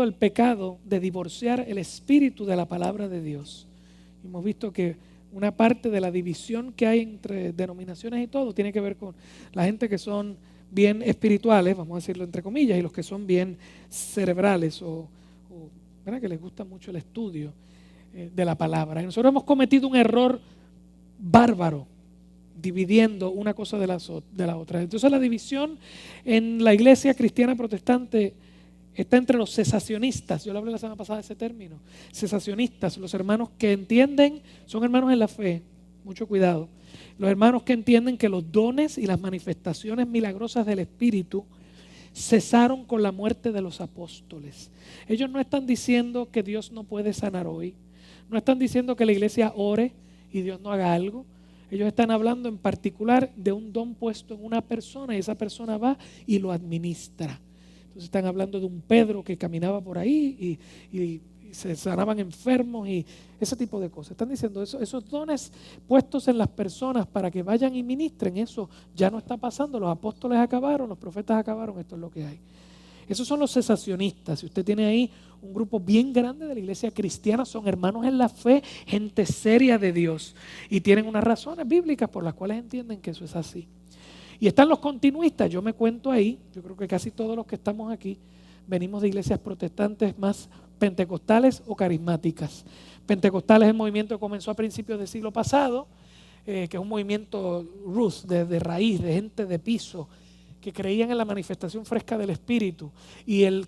el pecado de divorciar el espíritu de la palabra de Dios. Hemos visto que una parte de la división que hay entre denominaciones y todo tiene que ver con la gente que son bien espirituales, vamos a decirlo entre comillas, y los que son bien cerebrales ¿verdad? Que les gusta mucho el estudio de la palabra. Y nosotros hemos cometido un error bárbaro dividiendo una cosa de la otra. Entonces la división en la iglesia cristiana protestante está entre los cesacionistas. Yo le hablé la semana pasada de ese término. Cesacionistas, los hermanos que entienden, son hermanos en la fe, mucho cuidado. Los hermanos que entienden que los dones y las manifestaciones milagrosas del Espíritu cesaron con la muerte de los apóstoles. Ellos no están diciendo que Dios no puede sanar hoy. No están diciendo que la iglesia ore y Dios no haga algo. Ellos están hablando en particular de un don puesto en una persona y esa persona va y lo administra. Entonces están hablando de un Pedro que caminaba por ahí y se sanaban enfermos y ese tipo de cosas. Están diciendo esos dones puestos en las personas para que vayan y ministren, eso ya no está pasando. Los apóstoles acabaron, los profetas acabaron, esto es lo que hay. Esos son los cesacionistas. Si usted tiene ahí un grupo bien grande de la iglesia cristiana, son hermanos en la fe, gente seria de Dios y tienen unas razones bíblicas por las cuales entienden que eso es así. Y están los continuistas, yo me cuento ahí, yo creo que casi todos los que estamos aquí venimos de iglesias protestantes más pentecostales o carismáticas. Pentecostales es el movimiento que comenzó a principios del siglo pasado, que es un movimiento roots, de raíz, de gente de piso, que creían en la manifestación fresca del Espíritu. Y el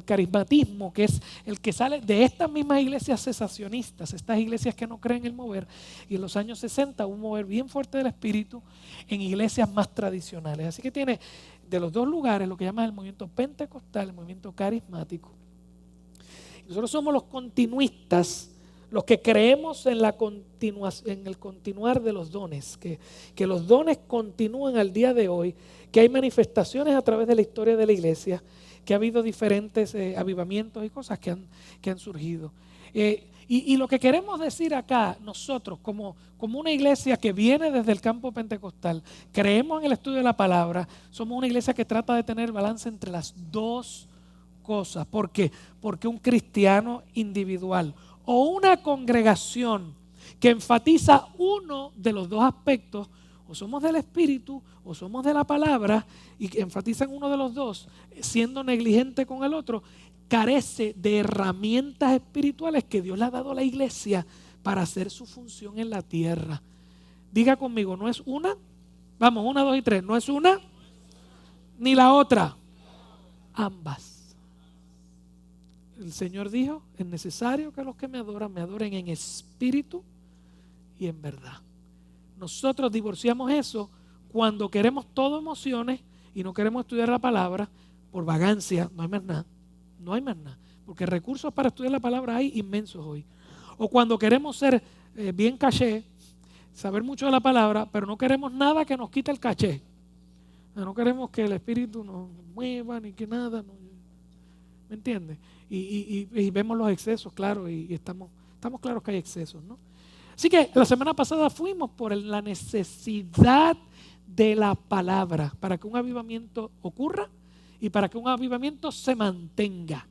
carismatismo, que es el que sale de estas mismas iglesias cesacionistas, estas iglesias que no creen en el mover. Y en los años 60 hubo un mover bien fuerte del Espíritu en iglesias más tradicionales. Así que tiene de los dos lugares lo que llaman el movimiento pentecostal, el movimiento carismático. Nosotros somos los continuistas, los que creemos en el continuar de los dones, que los dones continúan al día de hoy, que hay manifestaciones a través de la historia de la iglesia, que ha habido diferentes avivamientos y cosas que han surgido. Y lo que queremos decir acá, nosotros como una iglesia que viene desde el campo pentecostal, creemos en el estudio de la palabra, somos una iglesia que trata de tener balance entre las dos cosas. ¿Por qué? Porque un cristiano individual o una congregación que enfatiza uno de los dos aspectos, o somos del Espíritu o somos de la palabra, y que enfatizan uno de los dos, siendo negligente con el otro, carece de herramientas espirituales que Dios le ha dado a la iglesia para hacer su función en la tierra. Diga conmigo, no es una, vamos, 1, 2 y 3, no es una ni la otra, ambas. El Señor dijo, es necesario que los que me adoren en espíritu y en verdad. Nosotros divorciamos eso cuando queremos todo emociones y no queremos estudiar la palabra por vagancia, no hay más nada. No hay más nada, porque recursos para estudiar la palabra hay inmensos hoy. O cuando queremos ser bien caché, saber mucho de la palabra, pero no queremos nada que nos quite el caché. No queremos que el Espíritu nos mueva ni que nada. ¿Me entiendes? Y vemos los excesos, claro, y estamos claros que hay excesos, ¿no? Así que la semana pasada fuimos por la necesidad de la palabra para que un avivamiento ocurra y para que un avivamiento se mantenga.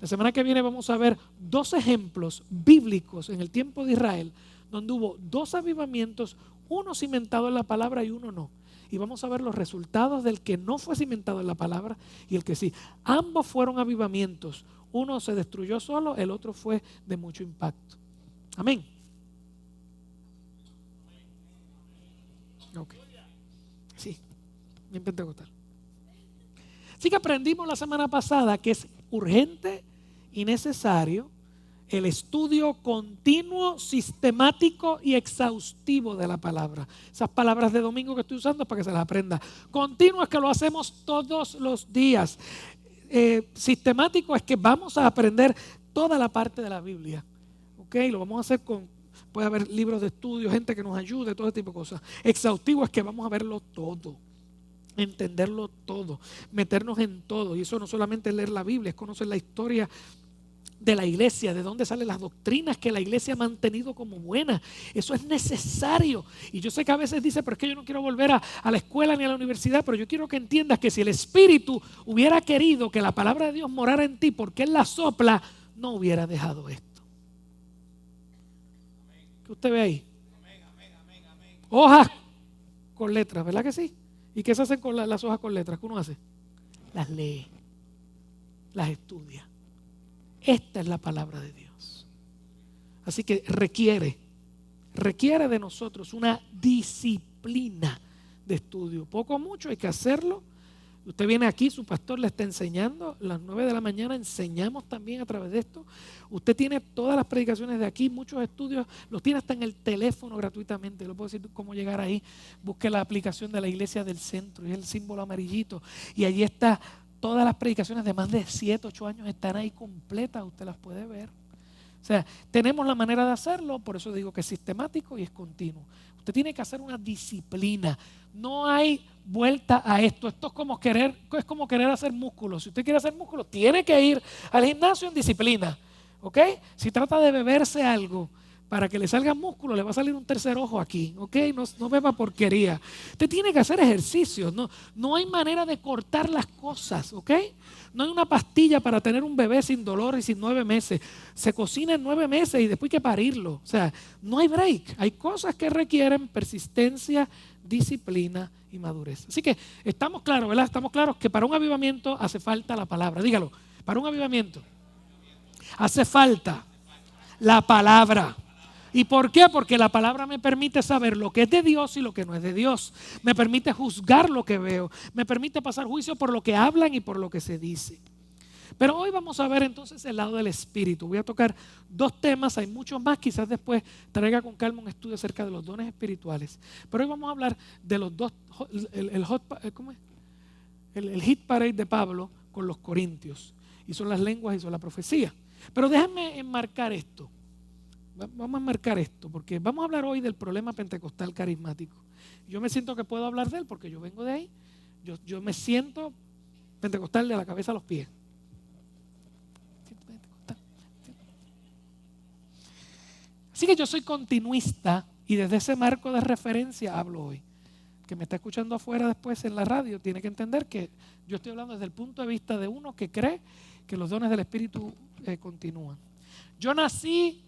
La semana que viene vamos a ver 2 ejemplos bíblicos en el tiempo de Israel donde hubo 2 avivamientos, uno cimentado en la palabra y uno no. Y vamos a ver los resultados del que no fue cimentado en la palabra y el que sí. Ambos fueron avivamientos. Uno se destruyó solo, el otro fue de mucho impacto. Amén. Ok. Sí, bien pentecostal. Así que aprendimos la semana pasada que es urgente y necesario el estudio continuo, sistemático y exhaustivo de la palabra. Esas palabras de domingo que estoy usando es para que se las aprenda. Continuo es que lo hacemos todos los días. Sistemático es que vamos a aprender toda la parte de la Biblia. ¿Ok? Lo vamos a hacer puede haber libros de estudio, gente que nos ayude, todo ese tipo de cosas. Exhaustivo es que vamos a verlo todo. Entenderlo todo, meternos en todo. Y eso no solamente es leer la Biblia, es conocer la historia de la iglesia, de dónde salen las doctrinas que la iglesia ha mantenido como buenas. Eso es necesario. Y yo sé que a veces dice, pero es que yo no quiero volver a la escuela ni a la universidad, pero yo quiero que entiendas que si el Espíritu hubiera querido que la palabra de Dios morara en ti, porque Él la sopla, no hubiera dejado esto. ¿Qué usted ve ahí? Hojas con letras, ¿verdad que sí? ¿Y qué se hacen con las hojas con letras? ¿Qué uno hace? Las lee, las estudia. Esta es la palabra de Dios. Así que requiere de nosotros una disciplina de estudio. Poco o mucho hay que hacerlo. Usted viene aquí, su pastor le está enseñando. A las 9 de la mañana enseñamos también a través de esto. Usted tiene todas las predicaciones de aquí, muchos estudios, los tiene hasta en el teléfono gratuitamente. Le puedo decir cómo llegar ahí. Busque la aplicación de la Iglesia del Centro, es el símbolo amarillito. Y allí está. Todas las predicaciones de más de 7, 8 años están ahí completas, usted las puede ver. O sea, tenemos la manera de hacerlo, por eso digo que es sistemático y es continuo. Usted tiene que hacer una disciplina. No hay vuelta a esto. Esto es como querer hacer músculo. Si usted quiere hacer músculo, tiene que ir al gimnasio en disciplina. ¿Ok? Si trata de beberse algo para que le salga músculo, le va a salir un tercer ojo aquí. ¿Ok? No beba porquería. Usted tiene que hacer ejercicios. No hay manera de cortar las cosas. ¿Ok? No hay una pastilla para tener un bebé sin dolor y sin 9 meses. Se cocina en 9 meses y después hay que parirlo. O sea, no hay break. Hay cosas que requieren persistencia, disciplina y madurez. Así que estamos claros, ¿verdad? Estamos claros que para un avivamiento hace falta la palabra. Dígalo, para un avivamiento hace falta la palabra. ¿Y por qué? Porque la palabra me permite saber lo que es de Dios y lo que no es de Dios. Me permite juzgar lo que veo. Me permite pasar juicio por lo que hablan y por lo que se dice. Pero hoy vamos a ver entonces el lado del Espíritu. Voy a tocar 2 temas, hay muchos más. Quizás después traiga con calma un estudio acerca de los dones espirituales. Pero hoy vamos a hablar de los 2, el hit parade de Pablo con los corintios. Y son las lenguas y son la profecía. Pero déjenme enmarcar esto. Vamos a enmarcar esto, porque vamos a hablar hoy del problema pentecostal carismático. Yo me siento que puedo hablar de él porque yo vengo de ahí. Yo me siento pentecostal de la cabeza a los pies. Así que yo soy continuista y desde ese marco de referencia hablo hoy. Que me está escuchando afuera después en la radio tiene que entender que yo estoy hablando desde el punto de vista de uno que cree que los dones del Espíritu continúan. Yo nací,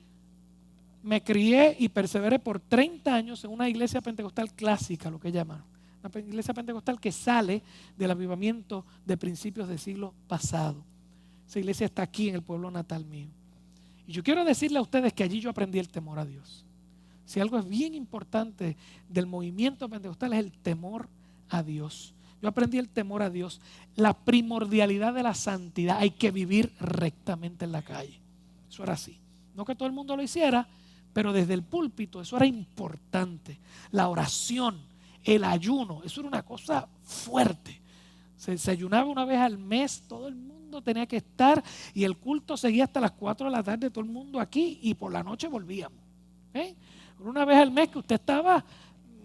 me crié y perseveré por 30 años en una iglesia pentecostal clásica, lo que llaman. Una iglesia pentecostal que sale del avivamiento de principios del siglo pasado. Esa iglesia está aquí en el pueblo natal mío. Y yo quiero decirle a ustedes que allí yo aprendí el temor a Dios. Si algo es bien importante del movimiento pentecostal es el temor a Dios. Yo aprendí el temor a Dios, la primordialidad de la santidad. Hay que vivir rectamente en la calle. Eso era así. No que todo el mundo lo hiciera, pero desde el púlpito eso era importante. La oración, el ayuno, eso era una cosa fuerte. Se ayunaba una vez al mes, todo el mundo tenía que estar y el culto seguía hasta las 4 de la tarde, todo el mundo aquí y por la noche volvíamos. Una vez al mes que usted estaba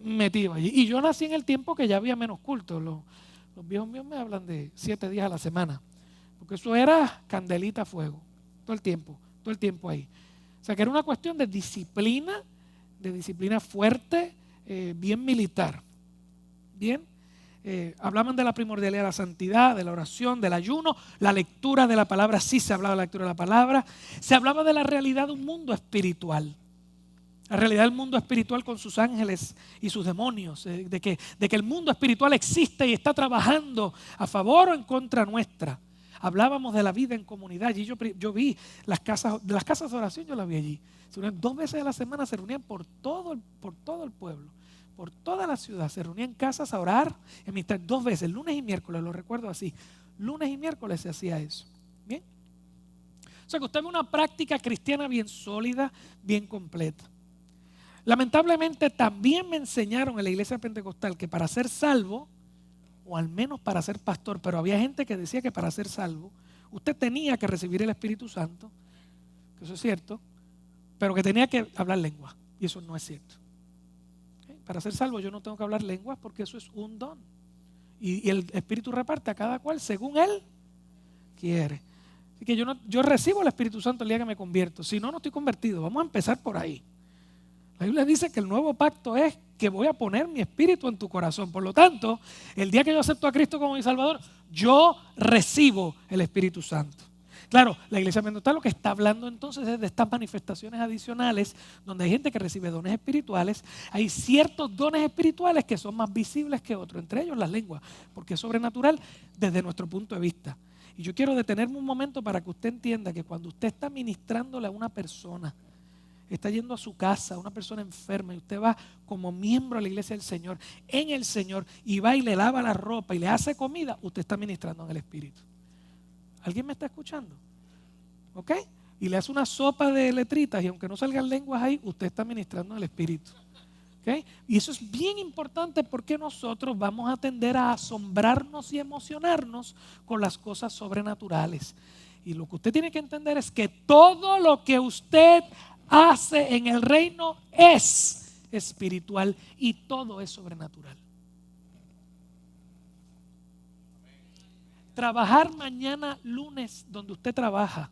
metido allí. Y yo nací en el tiempo que ya había menos culto. Los viejos míos me hablan de 7 días a la semana, porque eso era candelita a fuego, todo el tiempo ahí. O sea que era una cuestión de disciplina fuerte, bien militar. Bien, hablaban de la primordialidad de la santidad, de la oración, del ayuno, la lectura de la palabra, sí se hablaba de la lectura de la palabra, se hablaba de la realidad de un mundo espiritual. La realidad del mundo espiritual con sus ángeles y sus demonios, de que el mundo espiritual existe y está trabajando a favor o en contra nuestra. Hablábamos de la vida en comunidad. Y yo vi las casas de oración, yo las vi allí. Se reunían 2 veces a la semana, se reunían por todo el pueblo, por toda la ciudad. Se reunían en casas a orar, en mitad 2 veces, lunes y miércoles, lo recuerdo así. Lunes y miércoles se hacía eso. ¿Bien? O sea que usted ve una práctica cristiana bien sólida, bien completa. Lamentablemente también me enseñaron en la iglesia pentecostal que para ser salvo, o al menos para ser pastor, pero había gente que decía que para ser salvo usted tenía que recibir el Espíritu Santo, que eso es cierto, pero que tenía que hablar lenguas, y eso no es cierto. Para ser salvo yo no tengo que hablar lenguas porque eso es un don, y el Espíritu reparte a cada cual según él quiere. Así que yo recibo el Espíritu Santo el día que me convierto. Si no, no estoy convertido. Vamos a empezar por ahí. La Biblia dice que el nuevo pacto es que voy a poner mi espíritu en tu corazón. Por lo tanto, el día que yo acepto a Cristo como mi Salvador, yo recibo el Espíritu Santo. Claro, la iglesia pentecostal lo que está hablando entonces es de estas manifestaciones adicionales, donde hay gente que recibe dones espirituales. Hay ciertos dones espirituales que son más visibles que otros, entre ellos las lenguas, porque es sobrenatural desde nuestro punto de vista. Y yo quiero detenerme un momento para que usted entienda que cuando usted está ministrándole a una persona, está yendo a su casa, una persona enferma, y usted va como miembro a la iglesia del Señor, en el Señor, y va y le lava la ropa y le hace comida, usted está ministrando en el Espíritu. ¿Alguien me está escuchando? ¿Ok? Y le hace una sopa de letritas y aunque no salgan lenguas ahí, usted está ministrando en el Espíritu. ¿Ok? Y eso es bien importante porque nosotros vamos a tender a asombrarnos y emocionarnos con las cosas sobrenaturales. Y lo que usted tiene que entender es que todo lo que usted hace en el reino es espiritual y todo es sobrenatural. Trabajar mañana lunes donde usted trabaja,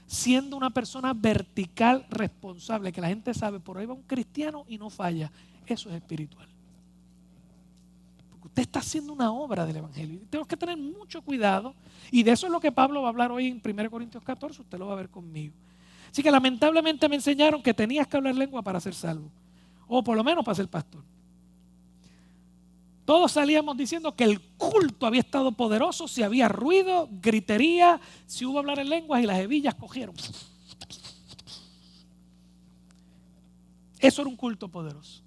siendo una persona vertical responsable, que la gente sabe, por ahí va un cristiano y no falla, eso es espiritual. Porque usted está haciendo una obra del evangelio y tenemos que tener mucho cuidado, y de eso es lo que Pablo va a hablar hoy en 1 Corintios 14, usted lo va a ver conmigo. Así que lamentablemente me enseñaron que tenías que hablar lengua para ser salvo, o por lo menos para ser pastor. Todos salíamos diciendo que el culto había estado poderoso, si había ruido, gritería, si hubo hablar en lenguas y las hebillas cogieron. Eso era un culto poderoso.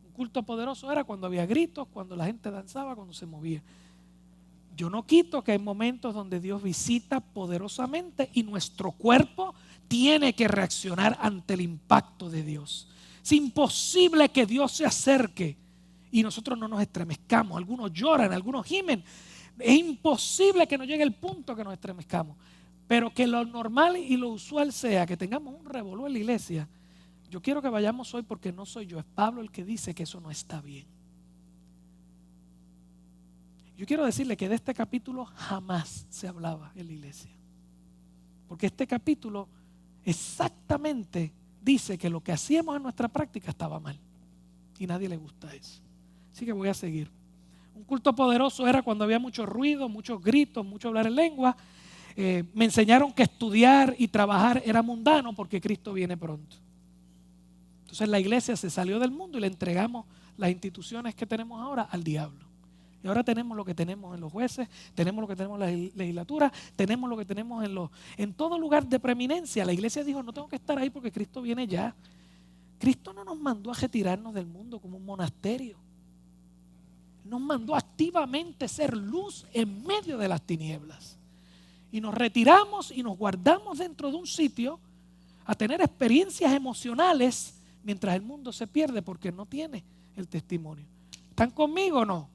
Un culto poderoso era cuando había gritos, cuando la gente danzaba, cuando se movía. Yo no quito que hay momentos donde Dios visita poderosamente y nuestro cuerpo tiene que reaccionar ante el impacto de Dios. Es imposible que Dios se acerque y nosotros no nos estremezcamos. Algunos lloran, algunos gimen. Es imposible que nos llegue el punto que nos estremezcamos. Pero que lo normal y lo usual sea que tengamos un revolú en la iglesia. Yo quiero que vayamos hoy porque no soy yo, es Pablo el que dice que eso no está bien. Yo quiero decirle que de este capítulo jamás se hablaba en la iglesia. Porque este capítulo exactamente dice que lo que hacíamos en nuestra práctica estaba mal. Y a nadie le gusta eso. Así que voy a seguir. Un culto poderoso era cuando había mucho ruido, muchos gritos, mucho hablar en lengua. Me enseñaron que estudiar y trabajar era mundano porque Cristo viene pronto. Entonces la iglesia se salió del mundo y le entregamos las instituciones que tenemos ahora al diablo. Y ahora tenemos lo que tenemos en los jueces, tenemos lo que tenemos en la legislatura, tenemos lo que tenemos en todo lugar de preeminencia. La iglesia dijo, no tengo que estar ahí porque Cristo viene ya. Cristo no nos mandó a retirarnos del mundo como un monasterio. Nos mandó activamente ser luz en medio de las tinieblas. Y nos retiramos y nos guardamos dentro de un sitio a tener experiencias emocionales mientras el mundo se pierde porque no tiene el testimonio. ¿Están conmigo o no?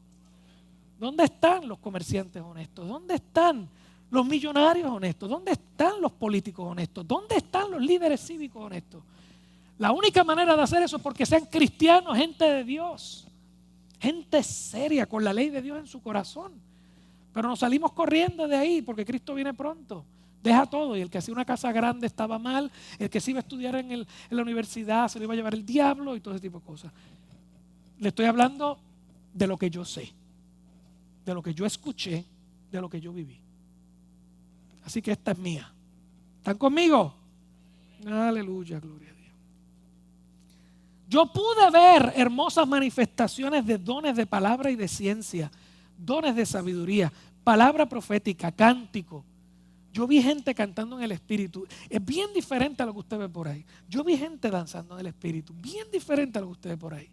¿Dónde están los comerciantes honestos? ¿Dónde están los millonarios honestos? ¿Dónde están los políticos honestos? ¿Dónde están los líderes cívicos honestos? La única manera de hacer eso es porque sean cristianos, gente de Dios. Gente seria, con la ley de Dios en su corazón. Pero nos salimos corriendo de ahí porque Cristo viene pronto. Deja todo. Y el que hacía una casa grande estaba mal. El que se iba a estudiar en la universidad se lo iba a llevar el diablo y todo ese tipo de cosas. Le estoy hablando de lo que yo sé, de lo que yo escuché, de lo que yo viví. Así que esta es mía. ¿Están conmigo? Aleluya, gloria a Dios. Yo pude ver hermosas manifestaciones de dones de palabra y de ciencia, dones de sabiduría, palabra profética, cántico. Yo vi gente cantando en el Espíritu. Es bien diferente a lo que usted ve por ahí. Yo vi gente danzando en el Espíritu, bien diferente a lo que usted ve por ahí.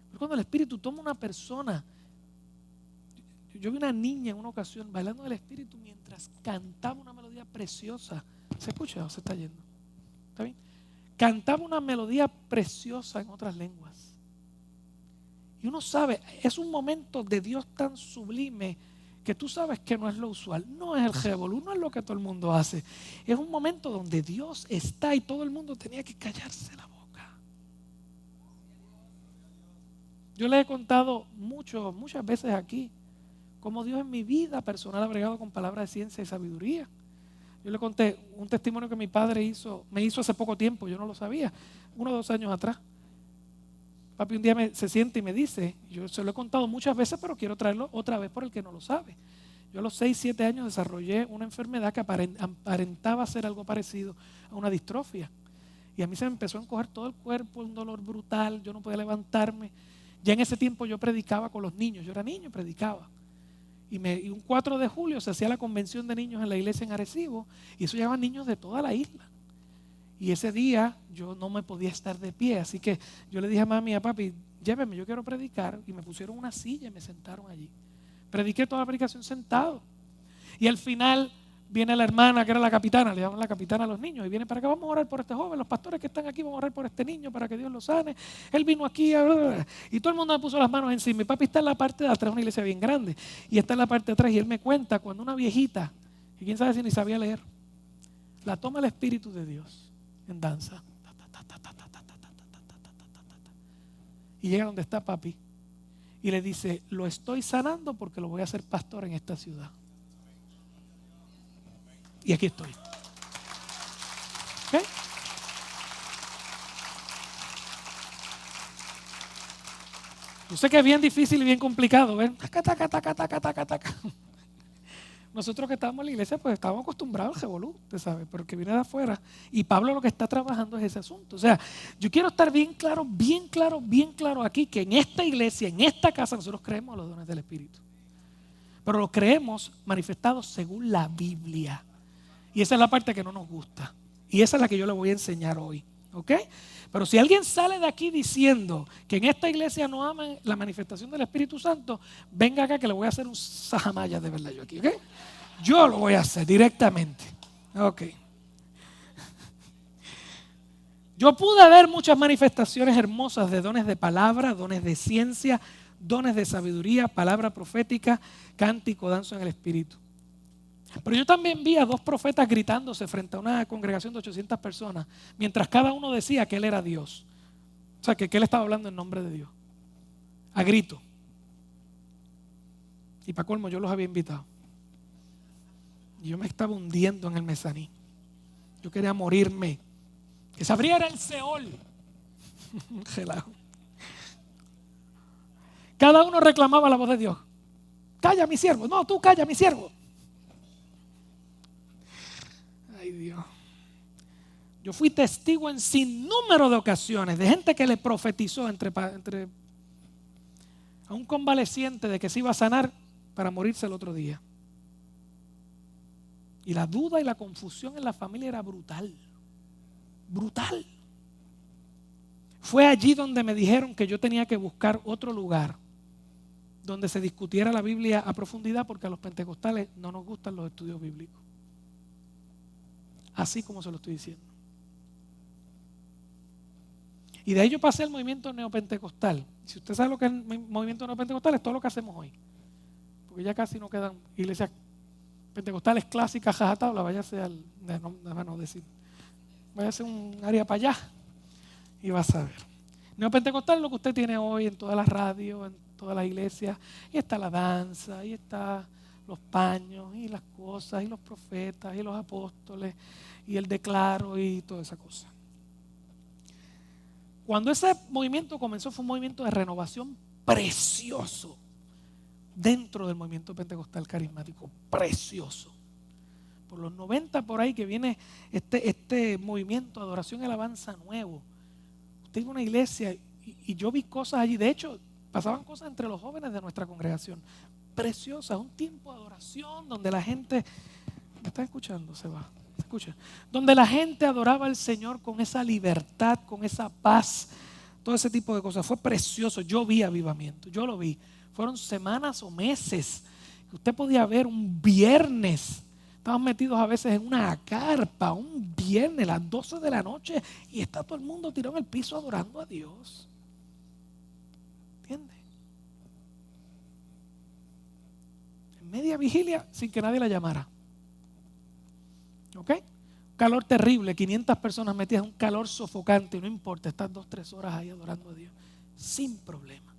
Pero cuando el Espíritu toma una persona, yo vi una niña en una ocasión bailando en el Espíritu mientras cantaba una melodía preciosa. ¿Se escucha o se está yendo? ¿Está bien? Cantaba una melodía preciosa en otras lenguas. Y uno sabe, es un momento de Dios tan sublime que tú sabes que no es lo usual, no es el revolú, no es lo que todo el mundo hace. Es un momento donde Dios está y todo el mundo tenía que callarse la boca. Yo les he contado muchas veces aquí cómo Dios en mi vida personal ha bregado con palabras de ciencia y sabiduría. Yo le conté un testimonio que mi padre me hizo hace poco tiempo, yo no lo sabía, 1 o 2 años atrás. Papi un día se siente y me dice, yo se lo he contado muchas veces, pero quiero traerlo otra vez por el que no lo sabe. Yo a los 6, 7 años desarrollé una enfermedad que aparentaba ser algo parecido a una distrofia. Y a mí se me empezó a encoger todo el cuerpo, un dolor brutal, yo no podía levantarme. Ya en ese tiempo yo predicaba con los niños, yo era niño y predicaba. Y un 4 de julio se hacía la convención de niños en la iglesia en Arecibo, y eso llevaban niños de toda la isla. Y ese día yo no me podía estar de pie, así que yo le dije a mami y a papi, llévenme, yo quiero predicar. Y me pusieron una silla y me sentaron allí. Prediqué toda la predicación sentado. Y al final viene la hermana que era la capitana, le llaman la capitana a los niños, y viene para acá, vamos a orar por este joven, los pastores que están aquí, vamos a orar por este niño para que Dios lo sane. Él vino aquí, y todo el mundo me puso las manos encima. Mi papi está en la parte de atrás, una iglesia bien grande, y está en la parte de atrás, y él me cuenta cuando una viejita, y quién sabe si ni sabía leer, la toma el Espíritu de Dios en danza, y llega donde está papi y le dice, lo estoy sanando porque lo voy a hacer pastor en esta ciudad. Y aquí estoy. ¿Okay? Yo sé que es bien difícil y bien complicado, ¿ven? Nosotros que estábamos en la iglesia, pues estábamos acostumbrados al revolú, usted sabe, pero el que viene de afuera. Y Pablo lo que está trabajando es ese asunto. O sea, yo quiero estar bien claro aquí, que en esta iglesia, en esta casa, nosotros creemos los dones del Espíritu. Pero los creemos manifestados según la Biblia. Y esa es la parte que no nos gusta. Y esa es la que yo le voy a enseñar hoy. ¿Ok? Pero si alguien sale de aquí diciendo que en esta iglesia no aman la manifestación del Espíritu Santo, venga acá que le voy a hacer un sajamaya de verdad yo aquí. ¿Ok? Yo lo voy a hacer directamente. Ok. Yo pude ver muchas manifestaciones hermosas de dones de palabra, dones de ciencia, dones de sabiduría, palabra profética, cántico, danza en el Espíritu. Pero yo también vi a 2 profetas gritándose frente a una congregación de 800 personas, mientras cada uno decía que él era Dios. O sea, que él estaba hablando en nombre de Dios. A grito. Y para colmo, yo los había invitado. Y yo me estaba hundiendo en el mezanín. Yo quería morirme. Que se abriera el Seol. Relajo. Cada uno reclamaba la voz de Dios. Calla, mi siervo. No, tú calla, mi siervo. Ay, Dios. Yo fui testigo en sinnúmero de ocasiones de gente que le profetizó entre a un convaleciente de que se iba a sanar para morirse el otro día. Y la duda y la confusión en la familia era brutal. Brutal. Fue allí donde me dijeron que yo tenía que buscar otro lugar donde se discutiera la Biblia a profundidad, porque a los pentecostales no nos gustan los estudios bíblicos. Así como se lo estoy diciendo. Y de ahí yo pasé al movimiento neopentecostal. Si usted sabe lo que es el movimiento neopentecostal, es todo lo que hacemos hoy. Porque ya casi no quedan iglesias pentecostales clásicas, jajatabla, váyase váyase un área para allá y vas a ver. Neopentecostal es lo que usted tiene hoy en todas las radios, en todas las iglesias. Y está la danza, y está los paños, y las cosas, y los profetas, y los apóstoles, y el declaro, y toda esa cosa. Cuando ese movimiento comenzó, fue un movimiento de renovación precioso dentro del movimiento pentecostal carismático, precioso. Por los 90 por ahí que viene este movimiento de adoración y alabanza nuevo. Usted iba a una iglesia y yo vi cosas allí. De hecho, pasaban cosas entre los jóvenes de nuestra congregación preciosas, un tiempo de adoración donde la gente, ¿me están escuchando? Se escucha, donde la gente adoraba al Señor con esa libertad, con esa paz, todo ese tipo de cosas. Fue precioso. Yo vi avivamiento, yo lo vi. Fueron semanas o meses que usted podía ver un viernes. Estaban metidos a veces en una carpa, un viernes a las 12 de la noche, y está todo el mundo tirado en el piso adorando a Dios. ¿Entiende? En media vigilia sin que nadie la llamara. ¿Ok? Calor terrible, 500 personas metidas en un calor sofocante, no importa, están 2-3 horas ahí adorando a Dios, sin problema.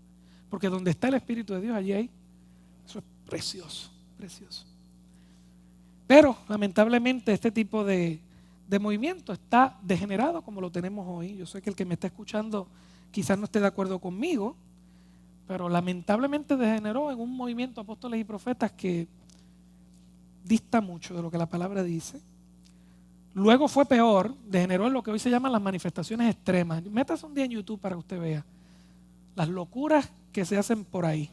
Porque donde está el Espíritu de Dios, allí hay, eso es precioso, precioso. Pero lamentablemente este tipo de movimiento está degenerado como lo tenemos hoy. Yo sé que el que me está escuchando quizás no esté de acuerdo conmigo, pero lamentablemente degeneró en un movimiento de apóstoles y profetas que dista mucho de lo que la palabra dice. Luego fue peor, degeneró en lo que hoy se llaman las manifestaciones extremas. Métase un día en YouTube para que usted vea las locuras que se hacen por ahí.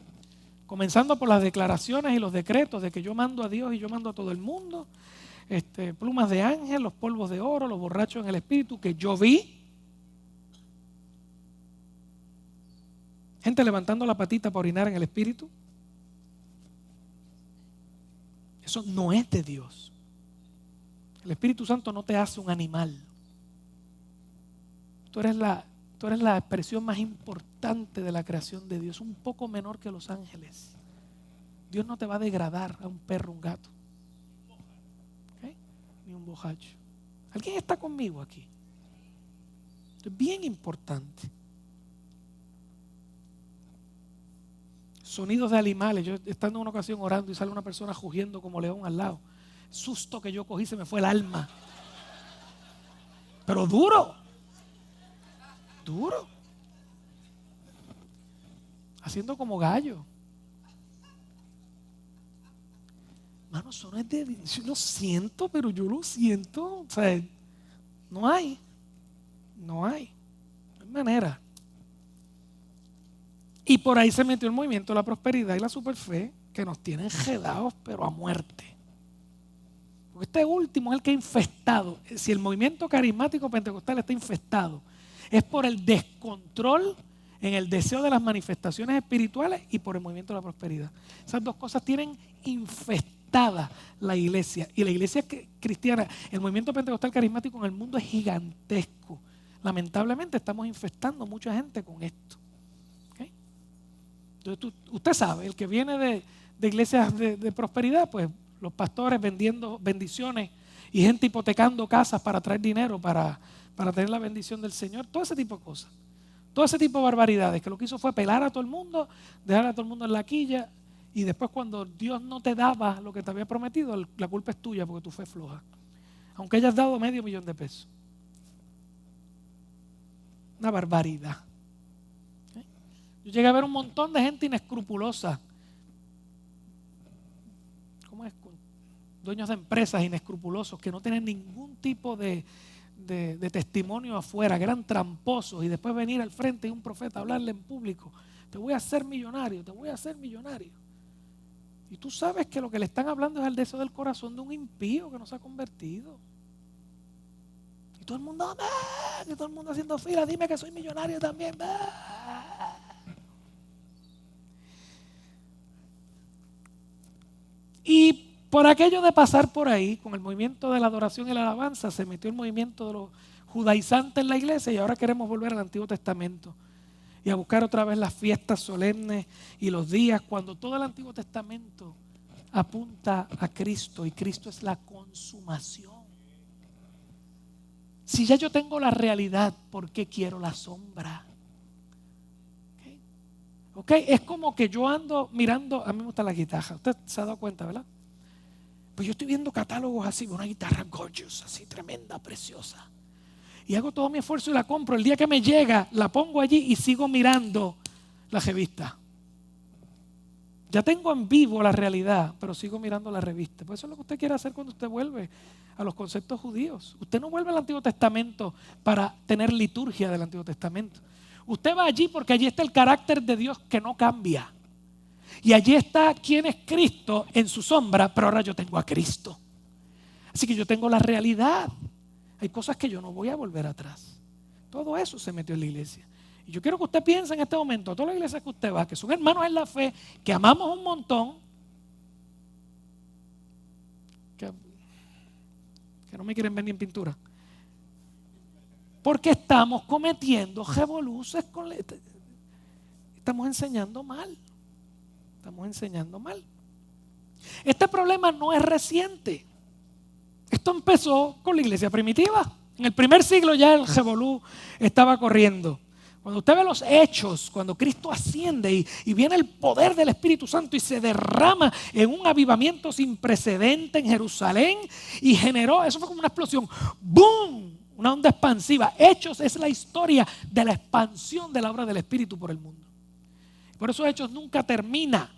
Comenzando por las declaraciones y los decretos de que yo mando a Dios y yo mando a todo el mundo. Plumas de ángel, los polvos de oro, los borrachos en el espíritu que yo vi. Gente levantando la patita para orinar en el espíritu. Eso no es de Dios. El Espíritu Santo no te hace un animal. Tú eres la expresión más importante de la creación de Dios, un poco menor que los ángeles. Dios no te va a degradar a un perro, un gato, ¿okay? Ni un bojacho. ¿Alguien está conmigo aquí? Esto es bien importante. Sonidos de animales. Yo estando en una ocasión orando y sale una persona rugiendo como león al lado. Susto que yo cogí, se me fue el alma. Pero duro. Haciendo como gallo. Hermano, eso no es de Dios. Yo lo siento, pero yo lo siento. O sea, no hay manera. Y por ahí se metió el movimiento de la prosperidad y la superfe que nos tienen enredados, pero a muerte. Porque este último es el que ha infestado. Si el movimiento carismático pentecostal está infestado, es por el descontrol en el deseo de las manifestaciones espirituales y por el movimiento de la prosperidad. Esas dos cosas tienen infestada la iglesia. Y la iglesia cristiana, el movimiento pentecostal carismático en el mundo es gigantesco. Lamentablemente estamos infestando mucha gente con esto. ¿Okay? Entonces usted sabe, el que viene de iglesias de prosperidad, pues los pastores vendiendo bendiciones y gente hipotecando casas para traer dinero para tener la bendición del Señor, todo ese tipo de cosas, todo ese tipo de barbaridades, que lo que hizo fue pelar a todo el mundo, dejar a todo el mundo en la quilla, y después cuando Dios no te daba lo que te había prometido, la culpa es tuya porque tú fuiste floja, aunque hayas dado $500,000. Una barbaridad. Yo llegué a ver un montón de gente inescrupulosa. ¿Cómo es? Dueños de empresas inescrupulosos que no tienen ningún tipo de testimonio afuera, que eran tramposos, y después venir al frente de un profeta a hablarle en público: te voy a hacer millonario, te voy a hacer millonario. Y tú sabes que lo que le están hablando es el deseo del corazón de un impío que no se ha convertido. Y todo el mundo, y todo el mundo haciendo fila: dime que soy millonario también. Y por aquello de pasar por ahí, con el movimiento de la adoración y la alabanza, se metió el movimiento de los judaizantes en la iglesia, y ahora queremos volver al Antiguo Testamento y a buscar otra vez las fiestas solemnes y los días, cuando todo el Antiguo Testamento apunta a Cristo, y Cristo es la consumación. Si ya yo tengo la realidad, ¿por qué quiero la sombra? ¿Okay? Es como que yo ando mirando, a mí me gusta la guitarra, usted se ha dado cuenta, ¿verdad? Pues yo estoy viendo catálogos así, una guitarra gorgeous, así tremenda, preciosa, y hago todo mi esfuerzo y la compro. El día que me llega, la pongo allí y sigo mirando la revista. Ya tengo en vivo la realidad, pero sigo mirando la revista. Pues eso es lo que usted quiere hacer cuando usted vuelve a los conceptos judíos. Usted no vuelve al Antiguo Testamento para tener liturgia del Antiguo Testamento. Usted va allí porque allí está el carácter de Dios que no cambia. Y allí está quién es Cristo en su sombra, pero ahora yo tengo a Cristo. Así que yo tengo la realidad. Hay cosas que yo no voy a volver atrás. Todo eso se metió en la iglesia. Y yo quiero que usted piense en este momento, a todas las iglesias que usted va, que son hermanos en la fe, que amamos un montón, que no me quieren ver ni en pintura, porque estamos cometiendo revoluciones estamos enseñando mal. Estamos enseñando mal. Este problema no es reciente. Esto empezó con la iglesia primitiva. En el primer siglo ya el revolú estaba corriendo. Cuando usted ve los hechos, cuando Cristo asciende y viene el poder del Espíritu Santo y se derrama en un avivamiento sin precedente en Jerusalén y generó, eso fue como una explosión, ¡boom! Una onda expansiva. Hechos es la historia de la expansión de la obra del Espíritu por el mundo. Por eso Hechos nunca termina.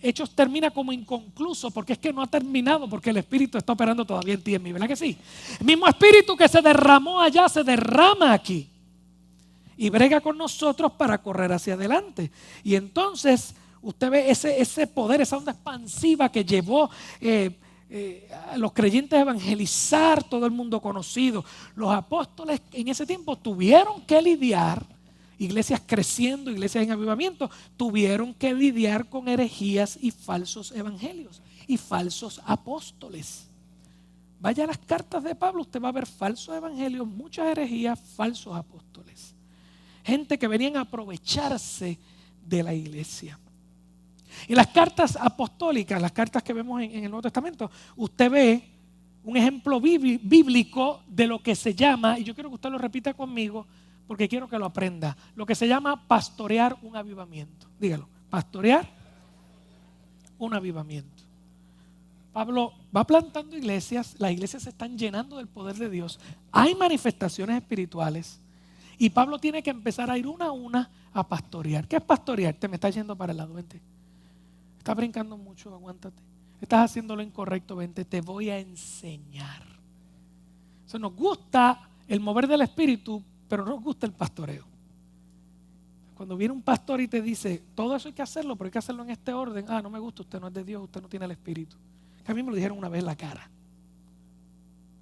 Hechos termina como inconcluso porque es que no ha terminado, porque el Espíritu está operando todavía en ti y en mí, ¿verdad que sí? El mismo Espíritu que se derramó allá se derrama aquí y brega con nosotros para correr hacia adelante. Y entonces usted ve ese poder, esa onda expansiva que llevó a los creyentes a evangelizar todo el mundo conocido. Los apóstoles en ese tiempo tuvieron que lidiar, iglesias creciendo, iglesias en avivamiento, tuvieron que lidiar con herejías y falsos evangelios y falsos apóstoles. Vaya a las cartas de Pablo, usted va a ver falsos evangelios, muchas herejías, falsos apóstoles. Gente que venían a aprovecharse de la iglesia. En las cartas apostólicas, las cartas que vemos en el Nuevo Testamento, usted ve un ejemplo bíblico de lo que se llama, y yo quiero que usted lo repita conmigo porque quiero que lo aprenda, lo que se llama pastorear un avivamiento. Dígalo, pastorear un avivamiento. Pablo va plantando iglesias, las iglesias se están llenando del poder de Dios, hay manifestaciones espirituales y Pablo tiene que empezar a ir una a una a pastorear. ¿Qué es pastorear? Te me estás yendo para el lado, vente. Estás brincando mucho, aguántate. Estás haciendo lo incorrecto, vente, te voy a enseñar. O sea, nos gusta el mover del Espíritu, pero no nos gusta el pastoreo. Cuando viene un pastor y te dice, todo eso hay que hacerlo, pero hay que hacerlo en este orden. Ah, no me gusta, usted no es de Dios, usted no tiene el Espíritu. Que a mí me lo dijeron una vez en la cara.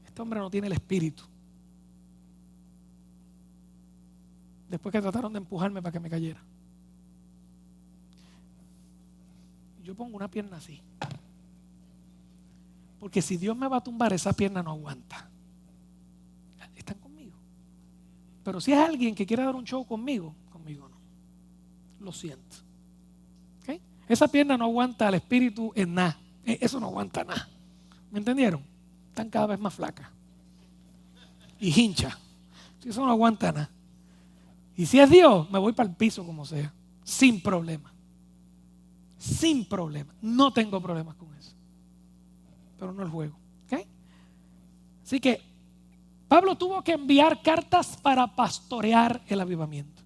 Este hombre no tiene el Espíritu. Después que trataron de empujarme para que me cayera. Yo pongo una pierna así. Porque si Dios me va a tumbar, esa pierna no aguanta. Están conmigo. Pero si es alguien que quiere dar un show conmigo no. Lo siento. ¿Okay? Esa pierna no aguanta al Espíritu en nada. Eso no aguanta nada. ¿Me entendieron? Están cada vez más flacas. Y hincha. Eso no aguanta nada. Y si es Dios, me voy para el piso como sea. Sin problema. Sin problema. No tengo problemas con eso. Pero no el juego. ¿Okay? Así que Pablo tuvo que enviar cartas para pastorear el avivamiento.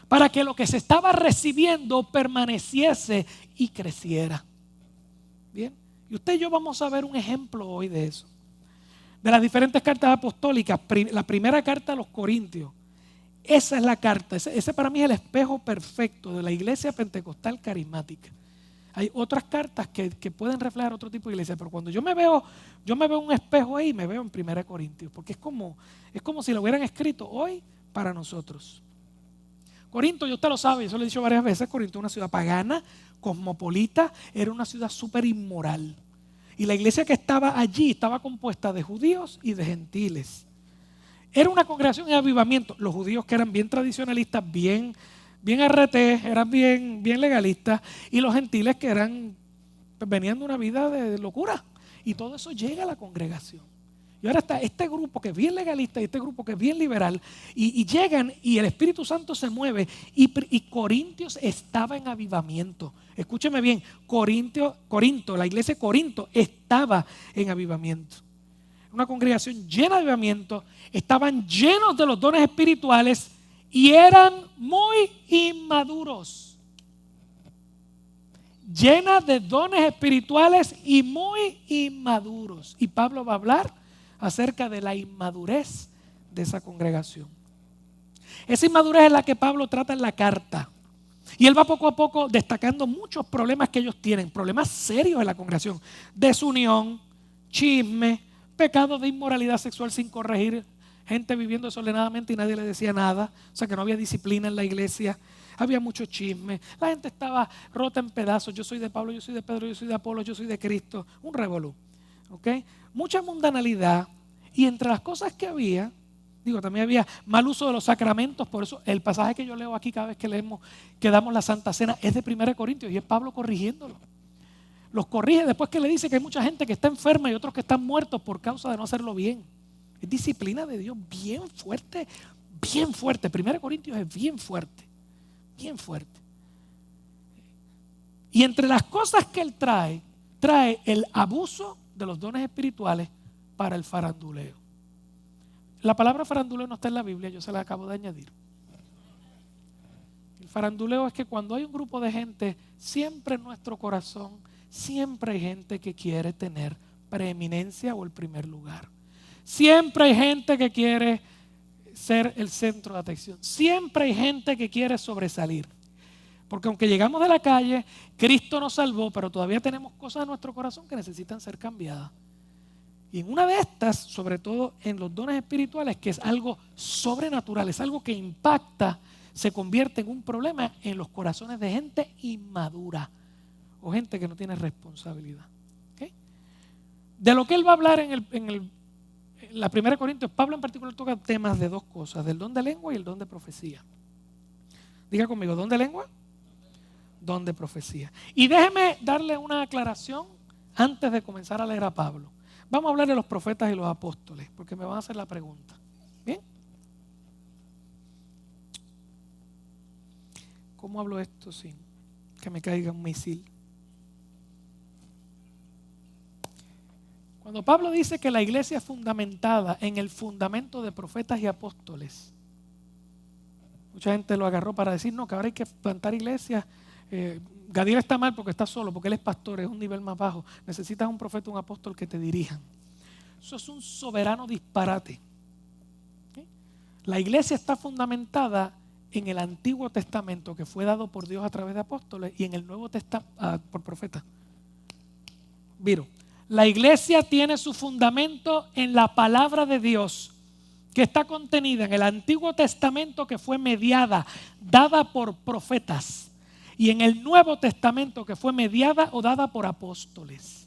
Para que lo que se estaba recibiendo permaneciese y creciera. Bien. Y usted y yo vamos a ver un ejemplo hoy de eso. De las diferentes cartas apostólicas. La primera carta a los Corintios. Esa es la carta. Ese para mí es el espejo perfecto de la iglesia pentecostal carismática. Hay otras cartas que pueden reflejar otro tipo de iglesia, pero cuando yo me veo un espejo ahí, me veo en 1 Corintios, porque es como si lo hubieran escrito hoy para nosotros. Corinto, y usted lo sabe, yo se lo he dicho varias veces, Corinto es una ciudad pagana, cosmopolita, era una ciudad súper inmoral. Y la iglesia que estaba allí estaba compuesta de judíos y de gentiles. Era una congregación de avivamiento. Los judíos que eran bien tradicionalistas, bien arretés, eran bien legalistas, y los gentiles que venían de una vida de locura. Y todo eso llega a la congregación. Y ahora está este grupo que es bien legalista y este grupo que es bien liberal, y llegan y el Espíritu Santo se mueve, y Corintios estaba en avivamiento. Escúcheme bien, Corinto, la iglesia de Corinto estaba en avivamiento. Una congregación llena de avivamiento, estaban llenos de los dones espirituales y eran muy inmaduros. Llena de dones espirituales y muy inmaduros. Y Pablo va a hablar acerca de la inmadurez de esa congregación. Esa inmadurez es la que Pablo trata en la carta. Y él va poco a poco destacando muchos problemas que ellos tienen, problemas serios en la congregación: desunión, chisme, pecados de inmoralidad sexual sin corregir, gente viviendo desordenadamente y nadie le decía nada, o sea que no había disciplina en la iglesia, había mucho chisme, la gente estaba rota en pedazos. Yo soy de Pablo, yo soy de Pedro, yo soy de Apolo, yo soy de Cristo, un revolú. ¿Okay? Mucha mundanalidad, y entre las cosas que había, también había mal uso de los sacramentos. Por eso el pasaje que yo leo aquí cada vez que damos la Santa Cena es de 1 Corintios y es Pablo corrigiéndolo. Los corrige después que le dice que hay mucha gente que está enferma y otros que están muertos por causa de no hacerlo bien. Es disciplina de Dios bien fuerte, bien fuerte. 1 Corintios es bien fuerte, bien fuerte. Y entre las cosas que él trae el abuso de los dones espirituales para el faranduleo. La palabra faranduleo no está en la Biblia, yo se la acabo de añadir. El faranduleo es que cuando hay un grupo de gente, siempre en nuestro corazón, siempre hay gente que quiere tener preeminencia o el primer lugar. Siempre hay gente que quiere ser el centro de atención. Siempre hay gente que quiere sobresalir. Porque aunque llegamos de la calle, Cristo nos salvó, pero todavía tenemos cosas en nuestro corazón que necesitan ser cambiadas. Y en una de estas, sobre todo en los dones espirituales, que es algo sobrenatural, es algo que impacta, se convierte en un problema en los corazones de gente inmadura o gente que no tiene responsabilidad. ¿Okay? De lo que él va a hablar en la 1 Corintios, Pablo en particular toca temas de dos cosas, del don de lengua y el don de profecía. Diga conmigo, ¿don de lengua? Don de profecía. Y déjeme darle una aclaración antes de comenzar a leer a Pablo. Vamos a hablar de los profetas y los apóstoles, porque me van a hacer la pregunta. ¿Bien? ¿Cómo hablo esto sin que me caiga un misil? Cuando Pablo dice que la iglesia es fundamentada en el fundamento de profetas y apóstoles, mucha gente lo agarró para decir, no, que ahora hay que plantar iglesias. Gadiel está mal porque está solo, porque él es pastor, es un nivel más bajo. Necesitas un profeta, un apóstol que te dirijan. Eso es un soberano disparate. ¿Sí? La iglesia está fundamentada en el Antiguo Testamento, que fue dado por Dios a través de apóstoles, y en el Nuevo Testamento por profetas. Viro, la iglesia tiene su fundamento en la palabra de Dios, que está contenida en el Antiguo Testamento, que fue mediada, dada por profetas, y en el Nuevo Testamento, que fue mediada o dada por apóstoles.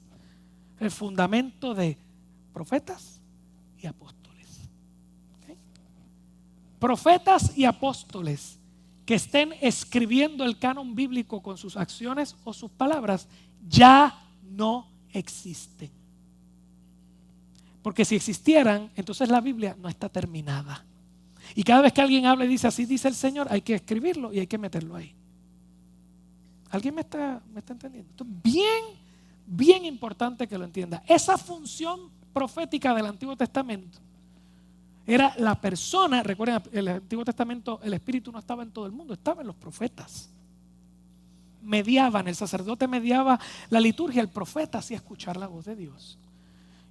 El fundamento de profetas y apóstoles. ¿Okay? Profetas y apóstoles que estén escribiendo el canon bíblico con sus acciones o sus palabras ya no existen. Porque si existieran, entonces la Biblia no está terminada. Y cada vez que alguien habla y dice así dice el Señor, hay que escribirlo y hay que meterlo ahí. ¿Alguien me está entendiendo? Esto es bien, bien importante que lo entienda. Esa función profética del Antiguo Testamento era la persona. Recuerden, en el Antiguo Testamento el Espíritu no estaba en todo el mundo, estaba en los profetas. Mediaban, el sacerdote mediaba la liturgia, el profeta hacía escuchar la voz de Dios.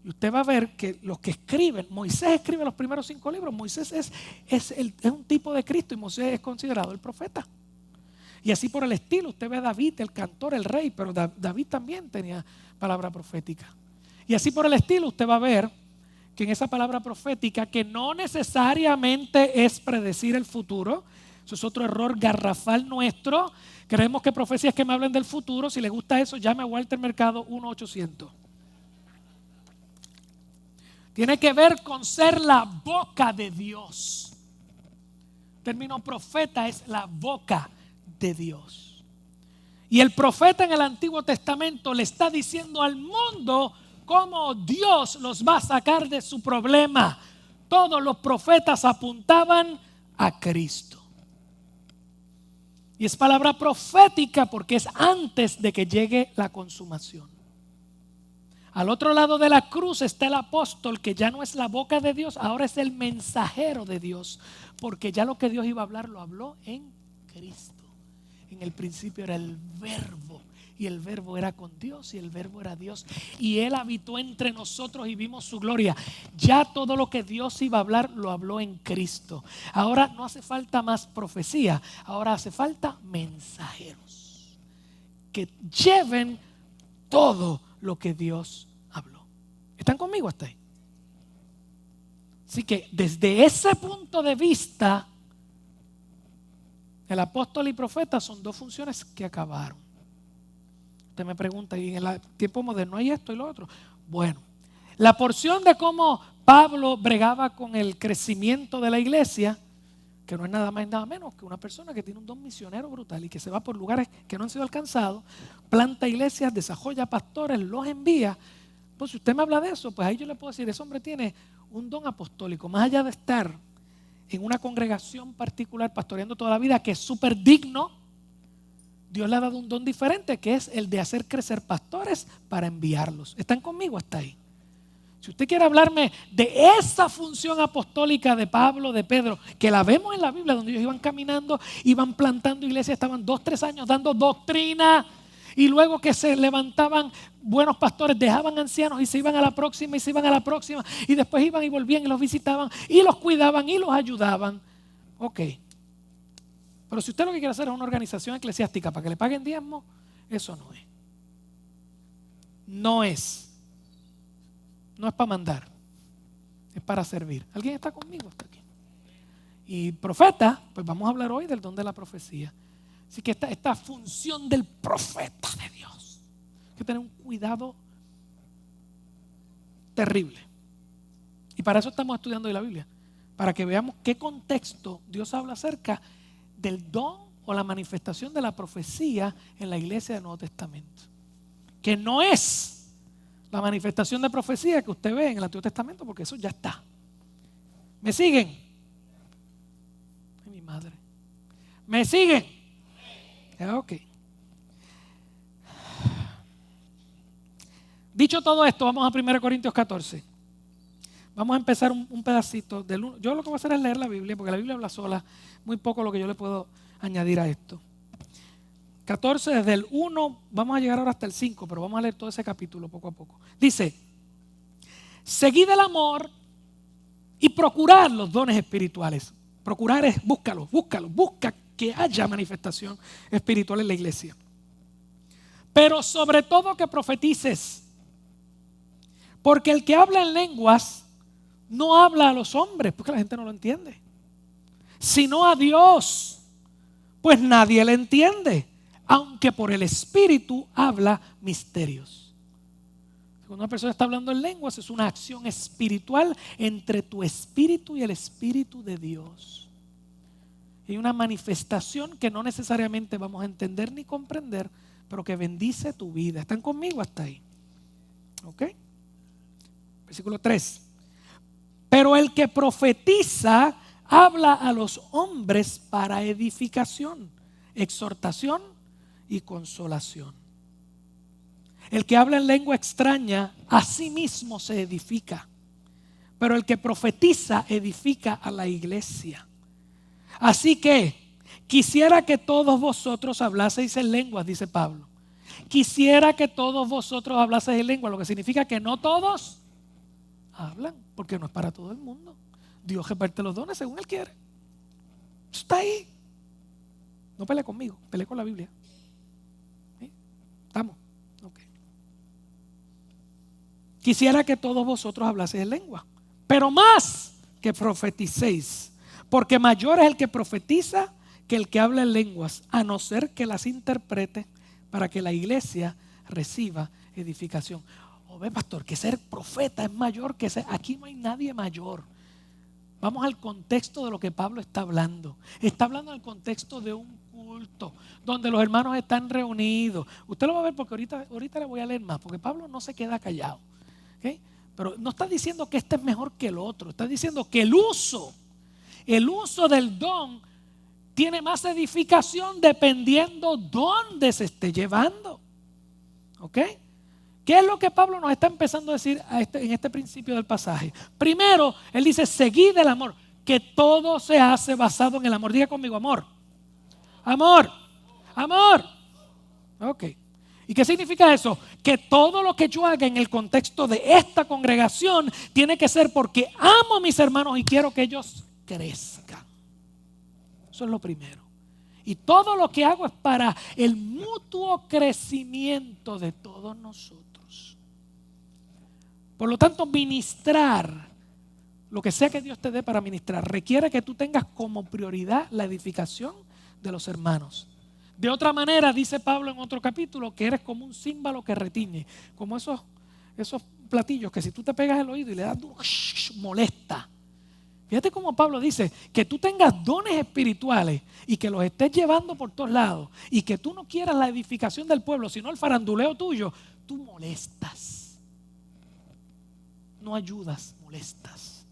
Y usted va a ver que los que escriben, Moisés escribe los primeros 5 libros. Moisés es un tipo de Cristo y Moisés es considerado el profeta. Y así por el estilo, usted ve a David, el cantor, el rey, pero David también tenía palabra profética. Y así por el estilo, usted va a ver que en esa palabra profética, que no necesariamente es predecir el futuro, eso es otro error garrafal nuestro. Creemos que profecías que me hablen del futuro, si le gusta eso, llame a Walter Mercado 1-800. Tiene que ver con ser la boca de Dios. El término profeta es la boca de Dios. Y el profeta en el Antiguo Testamento le está diciendo al mundo cómo Dios los va a sacar de su problema. Todos los profetas apuntaban a Cristo. Y es palabra profética porque es antes de que llegue la consumación. Al otro lado de la cruz está el apóstol, que ya no es la boca de Dios, ahora es el mensajero de Dios, porque ya lo que Dios iba a hablar lo habló en Cristo. En el principio era el verbo, y el verbo era con Dios, y el verbo era Dios, y Él habitó entre nosotros y vimos su gloria. Ya todo lo que Dios iba a hablar lo habló en Cristo. Ahora no hace falta más profecía, ahora hace falta mensajeros que lleven todo lo que Dios habló. ¿Están conmigo hasta ahí? Así que desde ese punto de vista, el apóstol y profeta son dos funciones que acabaron. Usted me pregunta, ¿y en el tiempo moderno hay esto y lo otro? Bueno, la porción de cómo Pablo bregaba con el crecimiento de la iglesia, que no es nada más y nada menos que una persona que tiene un don misionero brutal y que se va por lugares que no han sido alcanzados, planta iglesias, desarrolla pastores, los envía. Pues si usted me habla de eso, pues ahí yo le puedo decir, ese hombre tiene un don apostólico, más allá de estar en una congregación particular, pastoreando toda la vida, que es súper digno, Dios le ha dado un don diferente, que es el de hacer crecer pastores para enviarlos. ¿Están conmigo hasta ahí? Si usted quiere hablarme de esa función apostólica de Pablo, de Pedro, que la vemos en la Biblia, donde ellos iban caminando, iban plantando iglesias, estaban 2, 3 años dando doctrina, y luego que se levantaban buenos pastores, dejaban ancianos y se iban a la próxima y se iban a la próxima, y después iban y volvían y los visitaban y los cuidaban y los ayudaban. Ok. Pero si usted lo que quiere hacer es una organización eclesiástica para que le paguen diezmo, eso no es. No es. No es para mandar, es para servir. ¿Alguien está conmigo hasta aquí? Y profeta, pues vamos a hablar hoy del don de la profecía. Así que esta función del profeta de Dios, hay que tener un cuidado terrible. Y para eso estamos estudiando hoy la Biblia, para que veamos qué contexto Dios habla acerca del don o la manifestación de la profecía en la iglesia del Nuevo Testamento. Que no es la manifestación de profecía que usted ve en el Antiguo Testamento, porque eso ya está. ¿Me siguen? Ay, mi madre. ¿Me siguen? Ok. Dicho todo esto, vamos a 1 Corintios 14. Vamos a empezar un pedacito del 1. Yo lo que voy a hacer es leer la Biblia, porque la Biblia habla sola, muy poco lo que yo le puedo añadir a esto. 14, desde el 1, vamos a llegar ahora hasta el 5, pero vamos a leer todo ese capítulo poco a poco. Dice: seguid el amor y procurad los dones espirituales. Procurar es búscalo, busca que haya manifestación espiritual en la iglesia. Pero sobre todo que profetices, porque el que habla en lenguas no habla a los hombres, porque la gente no lo entiende, sino a Dios, pues nadie le entiende, aunque por el Espíritu habla misterios. Cuando una persona está hablando en lenguas, es una acción espiritual entre tu espíritu y el Espíritu de Dios. Y una manifestación que no necesariamente vamos a entender ni comprender, pero que bendice tu vida. ¿Están conmigo hasta ahí? ¿Ok? Versículo 3. Pero el que profetiza habla a los hombres para edificación, exhortación y consolación. El que habla en lengua extraña a sí mismo se edifica, pero el que profetiza edifica a la iglesia. Así que quisiera que todos vosotros hablaseis en lenguas, dice Pablo. Quisiera que todos vosotros hablaseis en lenguas, lo que significa que no todos hablan, porque no es para todo el mundo. Dios reparte los dones según Él quiere. Eso está ahí. No pelee conmigo, pelee con la Biblia. ¿Sí? ¿Estamos? Okay. Quisiera que todos vosotros hablaseis en lengua, pero más que profeticéis, porque mayor es el que profetiza que el que habla en lenguas, a no ser que las interprete, para que la iglesia reciba edificación. O ve, pastor, que ser profeta es mayor que ser. Aquí no hay nadie mayor. Vamos al contexto de lo que Pablo está hablando. Está hablando del contexto de un culto donde los hermanos están reunidos. Usted lo va a ver porque ahorita le voy a leer más, porque Pablo no se queda callado. ¿Okay? Pero no está diciendo que este es mejor que el otro. Está diciendo que el uso del don tiene más edificación dependiendo dónde se esté llevando. ¿Ok? ¿Qué es lo que Pablo nos está empezando a decir en este principio del pasaje? Primero, él dice: seguid el amor, que todo se hace basado en el amor. Diga conmigo: amor. Amor. Amor. Ok. ¿Y qué significa eso? Que todo lo que yo haga en el contexto de esta congregación tiene que ser porque amo a mis hermanos y quiero que ellos crezcan. Eso es lo primero. Y todo lo que hago es para el mutuo crecimiento de todos nosotros. Por lo tanto, ministrar, lo que sea que Dios te dé para ministrar, requiere que tú tengas como prioridad la edificación de los hermanos. De otra manera, dice Pablo en otro capítulo, que eres como un címbalo que retiñe, como esos platillos que si tú te pegas el oído y le das molesta. Fíjate cómo Pablo dice que tú tengas dones espirituales y que los estés llevando por todos lados y que tú no quieras la edificación del pueblo, sino el faranduleo tuyo. Tú molestas, no ayudas, molestas.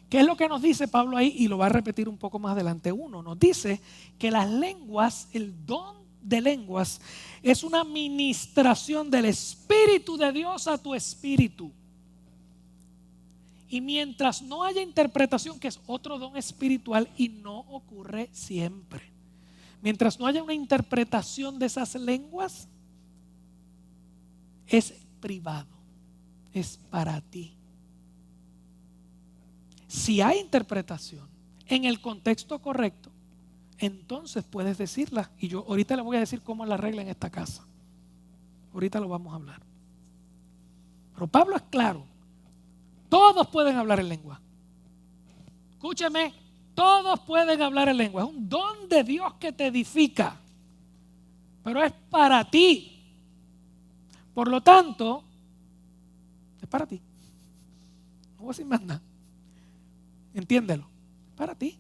¿Qué es lo que nos dice Pablo ahí? Y lo va a repetir un poco más adelante. Uno, nos dice que las lenguas, el don de lenguas, es una ministración del Espíritu de Dios a tu espíritu. Y mientras no haya interpretación, que es otro don espiritual y no ocurre siempre, mientras no haya una interpretación de esas lenguas, es privado, es para ti. Si hay interpretación en el contexto correcto, entonces puedes decirla. Y yo ahorita le voy a decir cómo es la regla en esta casa. Ahorita lo vamos a hablar. Pero Pablo es claro. Todos pueden hablar en lengua. Escúcheme, todos pueden hablar en lengua. Es un don de Dios que te edifica. Pero es para ti. Por lo tanto, es para ti. No voy a decir más nada. Entiéndelo. Es para ti.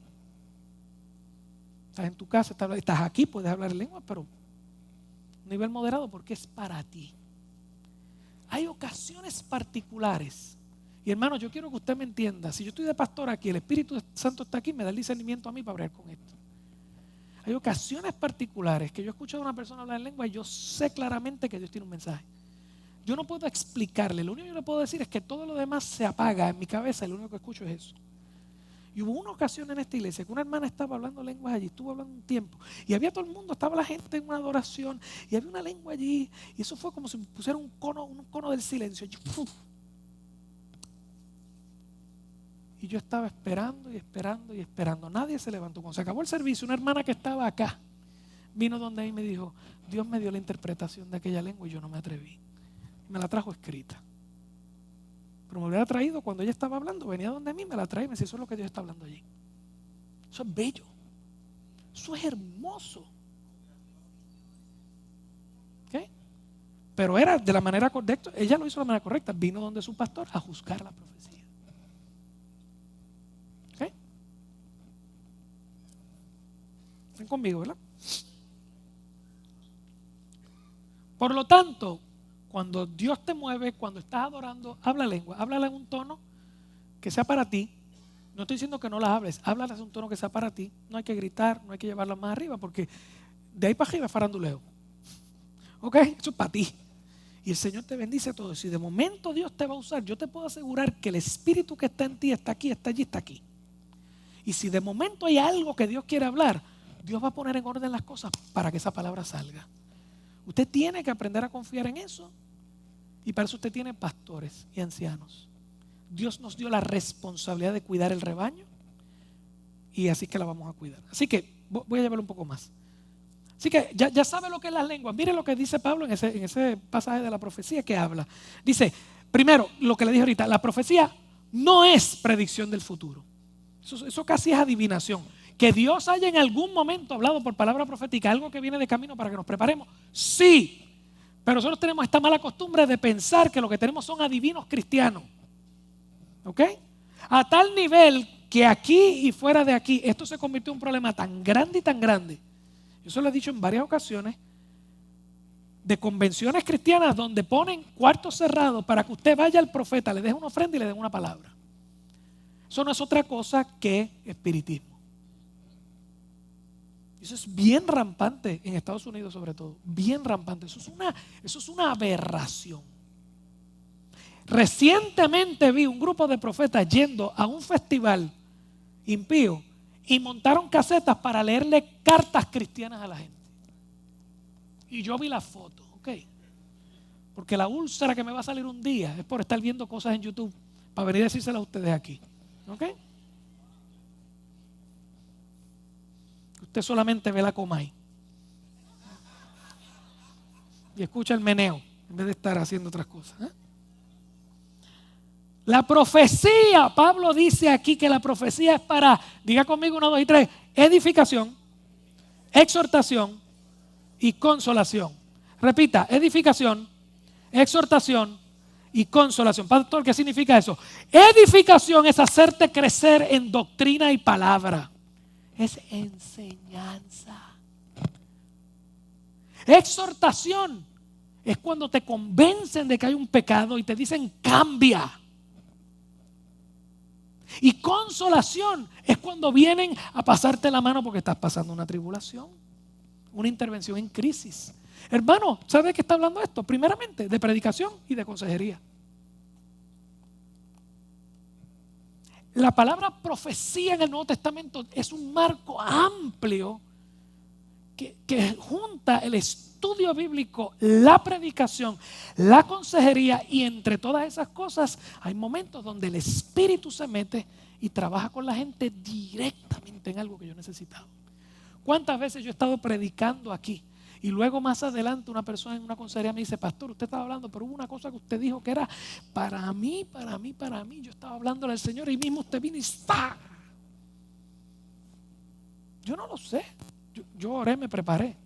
Estás en tu casa, estás aquí, puedes hablar en lengua, pero a nivel moderado porque es para ti. Hay ocasiones particulares. Y hermano, yo quiero que usted me entienda. Si yo estoy de pastor aquí, el Espíritu Santo está aquí, me da el discernimiento a mí para hablar con esto. Hay ocasiones particulares que yo escucho a una persona hablar en lengua y yo sé claramente que Dios tiene un mensaje. Yo no puedo explicarle. Lo único que yo le puedo decir es que todo lo demás se apaga en mi cabeza y lo único que escucho es eso. Y hubo una ocasión en esta iglesia que una hermana estaba hablando lenguas allí, estuvo hablando un tiempo, y había todo el mundo, estaba la gente en una adoración, y había una lengua allí, y eso fue como si pusiera un cono del silencio. Y yo estaba esperando y esperando y esperando. Nadie se levantó. Cuando se acabó el servicio, una hermana que estaba acá vino donde mí y me dijo: Dios me dio la interpretación de aquella lengua y yo no me atreví. Me la trajo escrita. Pero me hubiera traído cuando ella estaba hablando, venía donde mí, me la traía y me decía: eso es lo que Dios está hablando allí. Eso es bello. Eso es hermoso. ¿Okay? Pero era de la manera correcta. Ella lo hizo de la manera correcta. Vino donde su pastor a juzgar la profecía. ¿Okay? ¿Están conmigo, verdad? Por lo tanto, cuando Dios te mueve, cuando estás adorando, habla lengua, háblala en un tono que sea para ti. No estoy diciendo que no las hables, háblala en un tono que sea para ti. No hay que gritar, no hay que llevarla más arriba, porque de ahí para arriba es faranduleo. ¿Ok? Eso es para ti. Y el Señor te bendice todo. Si de momento Dios te va a usar, yo te puedo asegurar que el Espíritu que está en ti está aquí, está allí, está aquí. Y si de momento hay algo que Dios quiere hablar, Dios va a poner en orden las cosas para que esa palabra salga. Usted tiene que aprender a confiar en eso. Y para eso usted tiene pastores y ancianos. Dios nos dio la responsabilidad de cuidar el rebaño. Y así que la vamos a cuidar. Así que voy a llevarlo un poco más. Así que ya sabe lo que es las lenguas. Mire lo que dice Pablo en ese pasaje de la profecía que habla. Dice, primero, lo que le dije ahorita, la profecía no es predicción del futuro. Eso casi es adivinación. Que Dios haya en algún momento hablado por palabra profética, algo que viene de camino para que nos preparemos, sí. Pero nosotros tenemos esta mala costumbre de pensar que lo que tenemos son adivinos cristianos. ¿Ok? A tal nivel que aquí y fuera de aquí, esto se convirtió en un problema tan grande y tan grande. Yo se lo he dicho en varias ocasiones, de convenciones cristianas donde ponen cuartos cerrados para que usted vaya al profeta, le deje una ofrenda y le den una palabra. Eso no es otra cosa que espiritismo. Eso es bien rampante en Estados Unidos, sobre todo. Bien rampante. Eso es una aberración. Recientemente vi un grupo de profetas yendo a un festival impío y montaron casetas para leerle cartas cristianas a la gente. Y yo vi la foto, ¿ok? Porque la úlcera que me va a salir un día es por estar viendo cosas en YouTube para venir a decírselas a ustedes aquí, ¿ok? Usted solamente ve la Comay y escucha el meneo en vez de estar haciendo otras cosas, ¿eh? La profecía, Pablo dice aquí que la profecía es para, diga conmigo 1, 2 y 3, edificación, exhortación y consolación. Repita, edificación, exhortación y consolación. Pastor, ¿qué significa eso? Edificación es hacerte crecer en doctrina y palabra. Es enseñanza. Exhortación es cuando te convencen de que hay un pecado y te dicen cambia. Y consolación es cuando vienen a pasarte la mano porque estás pasando una tribulación, una intervención en crisis. Hermano, ¿sabe de qué está hablando esto? Primeramente, de predicación y de consejería. La palabra profecía en el Nuevo Testamento es un marco amplio que junta el estudio bíblico, la predicación, la consejería, y entre todas esas cosas hay momentos donde el Espíritu se mete y trabaja con la gente directamente en algo que yo necesitaba. ¿Cuántas veces yo he estado predicando aquí y luego más adelante una persona en una consejería me dice: pastor, usted estaba hablando, pero hubo una cosa que usted dijo que era para mí? Yo estaba hablándole al Señor y mismo usted vino y ¡está! Yo no lo sé. Yo oré, me preparé.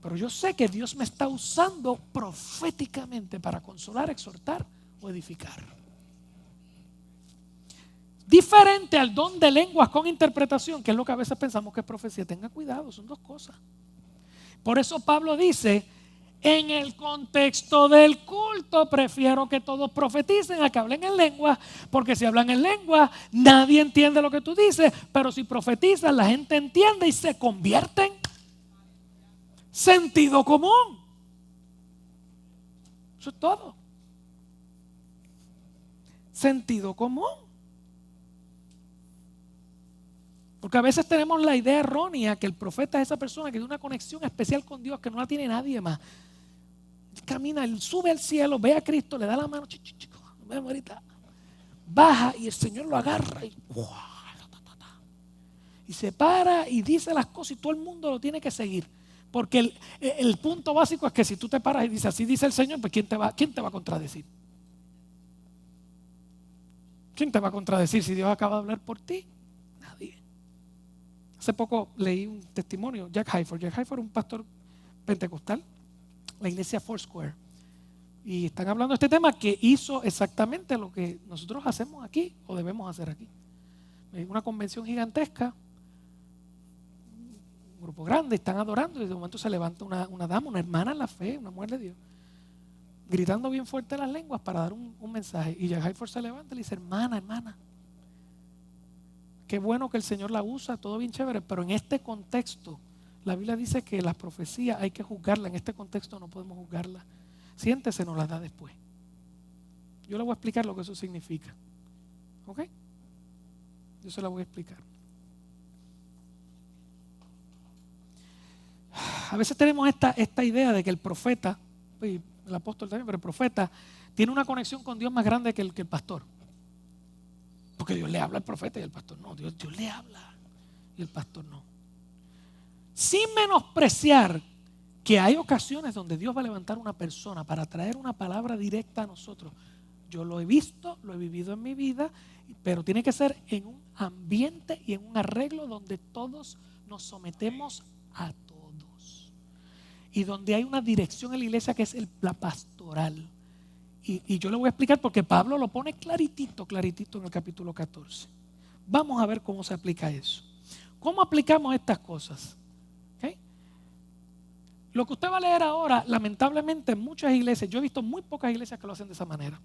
Pero yo sé que Dios me está usando proféticamente para consolar, exhortar o edificar. Diferente al don de lenguas con interpretación, que es lo que a veces pensamos que es profecía. Tenga cuidado, son dos cosas. Por eso Pablo dice: en el contexto del culto prefiero que todos profeticen a que hablen en lengua, porque si hablan en lengua nadie entiende lo que tú dices, pero si profetizan la gente entiende y se convierte en sentido común. Eso es todo. Sentido común. Porque a veces tenemos la idea errónea que el profeta es esa persona que tiene una conexión especial con Dios que no la tiene nadie más. Camina, él sube al cielo, ve a Cristo, le da la mano, chico, nos vemos ahorita. Baja y el Señor lo agarra y se para y dice las cosas y todo el mundo lo tiene que seguir. Porque el punto básico es que si tú te paras y dices: así dice el Señor, pues ¿quién te va a contradecir? ¿Quién te va a contradecir si Dios acaba de hablar por ti? Nadie. Hace poco leí un testimonio, Jack Hayford. Jack Hayford es un pastor pentecostal, la iglesia Foursquare, y están hablando de este tema, que hizo exactamente lo que nosotros hacemos aquí o debemos hacer aquí. Una convención gigantesca, un grupo grande, están adorando y de momento se levanta una dama, una hermana en la fe, una mujer de Dios, gritando bien fuerte las lenguas para dar un mensaje, y Jack Hayford se levanta y le dice: hermana, qué bueno que el Señor la usa, todo bien chévere, pero en este contexto la Biblia dice que las profecías hay que juzgarla. En este contexto no podemos juzgarla. Siéntese, nos las da después. Yo le voy a explicar lo que eso significa. ¿Ok? Yo se la voy a explicar. A veces tenemos esta idea de que el profeta, y el apóstol también, pero el profeta tiene una conexión con Dios más grande que el pastor. Porque Dios le habla al profeta y el pastor no. Dios le habla y el pastor no. Sin menospreciar que hay ocasiones donde Dios va a levantar una persona para traer una palabra directa a nosotros. Yo lo he visto, lo he vivido en mi vida, pero tiene que ser en un ambiente y en un arreglo donde todos nos sometemos a todos. Y donde hay una dirección en la iglesia que es la pastoral. Y yo le voy a explicar porque Pablo lo pone claritito en el capítulo 14. Vamos a ver cómo se aplica eso. ¿Cómo aplicamos estas cosas? ¿Okay? Lo que usted va a leer ahora, lamentablemente en muchas iglesias, yo he visto muy pocas iglesias que lo hacen de esa manera.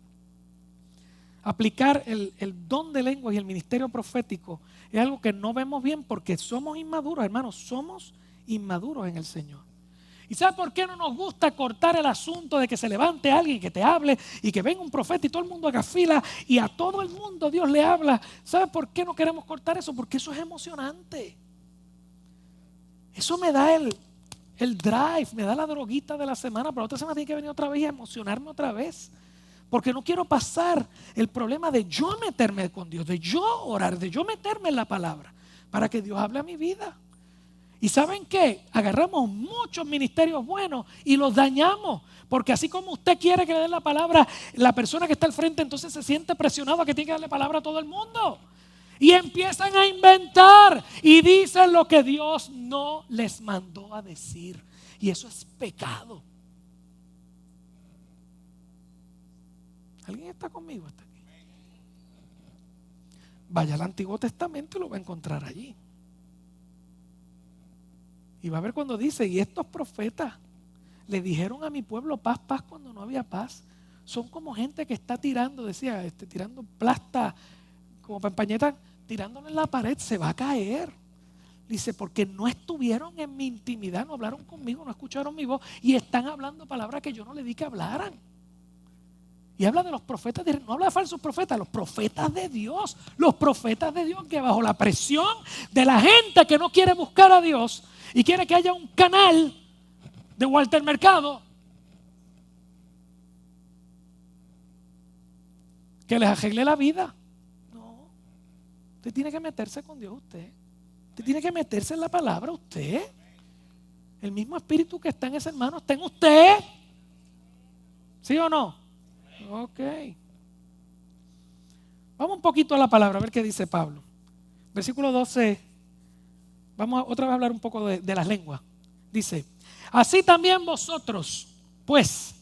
Aplicar el don de lenguas y el ministerio profético es algo que no vemos bien porque somos inmaduros, hermanos, somos inmaduros en el Señor. ¿Y sabe por qué no nos gusta cortar el asunto de que se levante alguien que te hable y que venga un profeta y todo el mundo haga fila y a todo el mundo Dios le habla? ¿Sabe por qué no queremos cortar eso? Porque eso es emocionante. Eso me da el drive, me da la droguita de la semana, pero la otra semana tiene que venir otra vez y emocionarme otra vez. Porque no quiero pasar el problema de yo meterme con Dios, de yo orar, de yo meterme en la palabra para que Dios hable a mi vida. ¿Y saben qué? Agarramos muchos ministerios buenos y los dañamos. Porque así como usted quiere que le den la palabra, la persona que está al frente entonces se siente presionado a que tiene que darle palabra a todo el mundo. Y empiezan a inventar y dicen lo que Dios no les mandó a decir. Y eso es pecado. ¿Alguien está conmigo hasta aquí? Vaya al Antiguo Testamento y lo va a encontrar allí. Y va a ver cuando dice: y estos profetas le dijeron a mi pueblo paz, paz, cuando no había paz. Son como gente que está tirando, decía, tirando plasta como Pampañeta tirándole en la pared, se va a caer. Dice, porque no estuvieron en mi intimidad, no hablaron conmigo, no escucharon mi voz y están hablando palabras que yo no le di que hablaran. Y habla de los profetas, no habla de falsos profetas, los profetas de Dios. Los profetas de Dios que bajo la presión de la gente que no quiere buscar a Dios y quiere que haya un canal de Walter Mercado que les arregle la vida. No, usted tiene que meterse con Dios usted. Usted tiene que meterse en la palabra usted. El mismo espíritu que está en ese hermano está en usted. ¿Sí o no? Ok. Vamos un poquito a la palabra, a ver qué dice Pablo. Versículo 12. Vamos otra vez a hablar un poco de las lenguas. Dice, así también vosotros, pues,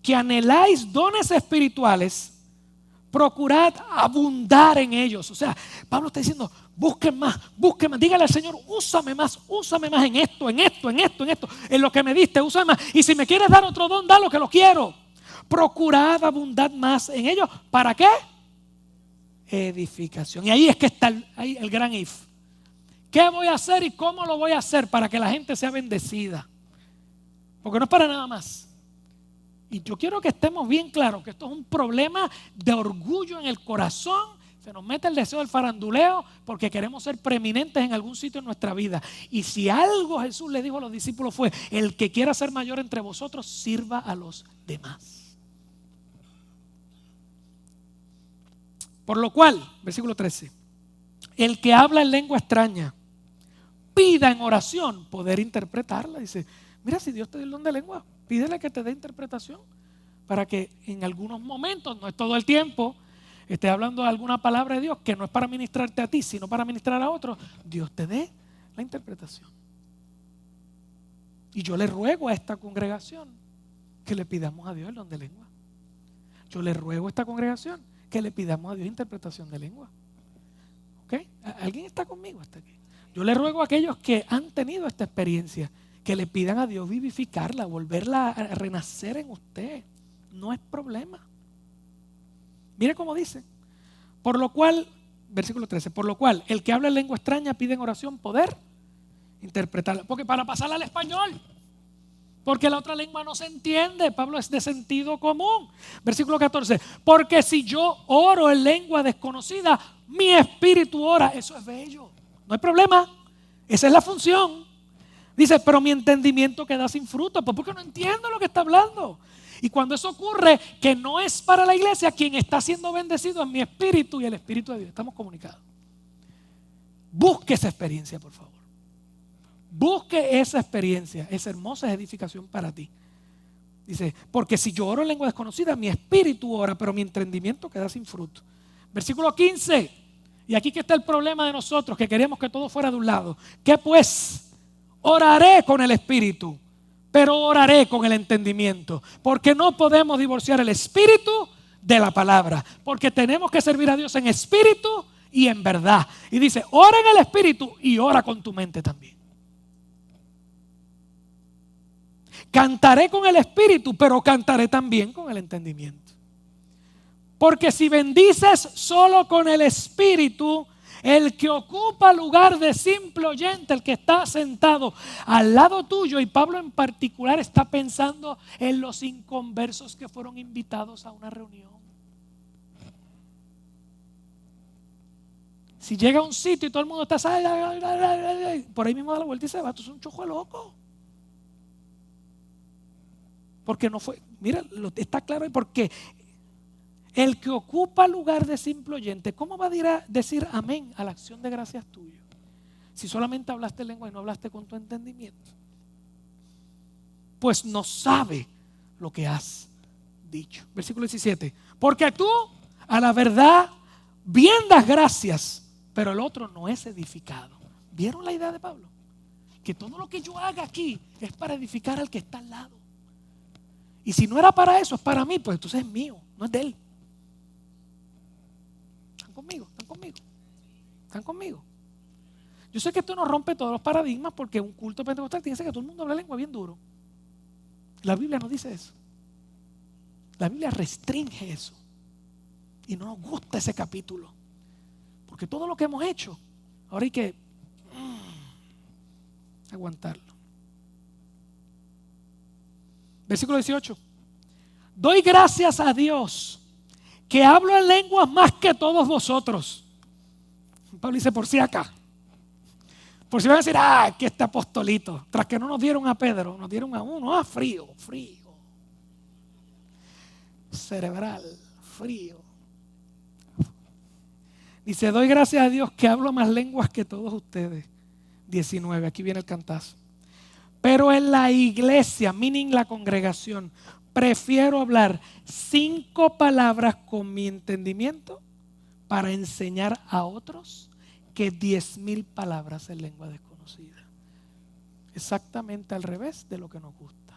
que anheláis dones espirituales, procurad abundar en ellos. O sea, Pablo está diciendo, busquen más, dígale al Señor, úsame más en esto, en lo que me diste, úsame más. Y si me quieres dar otro don, da lo que lo quiero. Procurad abundar más en ellos. ¿Para qué? Edificación. Y ahí es que está el gran if. ¿Qué voy a hacer y cómo lo voy a hacer para que la gente sea bendecida? Porque no es para nada más. Y yo quiero que estemos bien claros que esto es un problema de orgullo en el corazón. Se nos mete el deseo del faranduleo porque queremos ser preeminentes en algún sitio en nuestra vida. Y si algo Jesús le dijo a los discípulos fue, el que quiera ser mayor entre vosotros, sirva a los demás. Por lo cual, versículo 13, el que habla en lengua extraña, pida en oración poder interpretarla. Dice, mira, si Dios te dio el don de lengua, pídele que te dé interpretación para que en algunos momentos, no es todo el tiempo, esté hablando de alguna palabra de Dios que no es para ministrarte a ti, sino para ministrar a otros, Dios te dé la interpretación. Y yo le ruego a esta congregación que le pidamos a Dios el don de lengua. Yo le ruego a esta congregación que le pidamos a Dios interpretación de lengua. ¿Ok? ¿Alguien está conmigo hasta aquí? Yo le ruego a aquellos que han tenido esta experiencia que le pidan a Dios vivificarla, volverla a renacer en usted. No es problema. Mire cómo dice. Por lo cual, versículo 13, por lo cual el que habla en lengua extraña pide en oración poder interpretarla. Porque para pasarla al español, porque la otra lengua no se entiende. Pablo es de sentido común. Versículo 14, porque si yo oro en lengua desconocida, mi espíritu ora. Eso es bello. No hay problema. Esa es la función. Dice, pero mi entendimiento queda sin fruto. Pues porque no entiendo lo que está hablando. Y cuando eso ocurre, que no es para la iglesia, quien está siendo bendecido es mi espíritu y el espíritu de Dios. Estamos comunicados. Busque esa experiencia, por favor. Busque esa experiencia. Esa hermosa edificación para ti. Dice, porque si yo oro en lengua desconocida, mi espíritu ora, pero mi entendimiento queda sin fruto. Versículo 15. Y aquí que está el problema de nosotros, que queríamos que todo fuera de un lado. ¿Qué pues? Oraré con el espíritu, pero oraré con el entendimiento, porque no podemos divorciar el espíritu de la palabra, porque tenemos que servir a Dios en espíritu y en verdad. Y dice, ora en el espíritu y ora con tu mente también. Cantaré con el espíritu, pero cantaré también con el entendimiento. Porque si bendices solo con el espíritu, el que ocupa lugar de simple oyente, el que está sentado al lado tuyo, y Pablo en particular está pensando en los inconversos que fueron invitados a una reunión. Si llega a un sitio y todo el mundo está por ahí mismo da la vuelta y se va, esto es un chojo loco. Porque no fue, mira, está claro, porque el que ocupa lugar de simple oyente, ¿cómo va a decir amén a la acción de gracias tuyo? Si solamente hablaste lengua y no hablaste con tu entendimiento. Pues no sabe lo que has dicho. Versículo 17. Porque tú a la verdad bien das gracias, pero el otro no es edificado. ¿Vieron la idea de Pablo? Que todo lo que yo haga aquí es para edificar al que está al lado. Y si no era para eso, es para mí, pues entonces es mío, no es de él. ¿Están conmigo? Yo sé que esto no rompe todos los paradigmas porque un culto pentecostal tiene que todo el mundo habla lengua bien duro. La Biblia no dice eso. La Biblia restringe eso. Y no nos gusta ese capítulo. Porque todo lo que hemos hecho, ahora hay que aguantarlo. Versículo 18. Doy gracias a Dios que hablo en lenguas más que todos vosotros. Pablo dice, por si acá. Por si van a decir, que este apostolito. Tras que no nos dieron a Pedro, nos dieron a uno. Frío. Cerebral, frío. Dice, doy gracias a Dios que hablo más lenguas que todos ustedes. 19, aquí viene el cantazo. Pero en la iglesia, meaning la congregación, prefiero hablar 5 palabras con mi entendimiento para enseñar a otros que 10,000 palabras en lengua desconocida. Exactamente al revés de lo que nos gusta.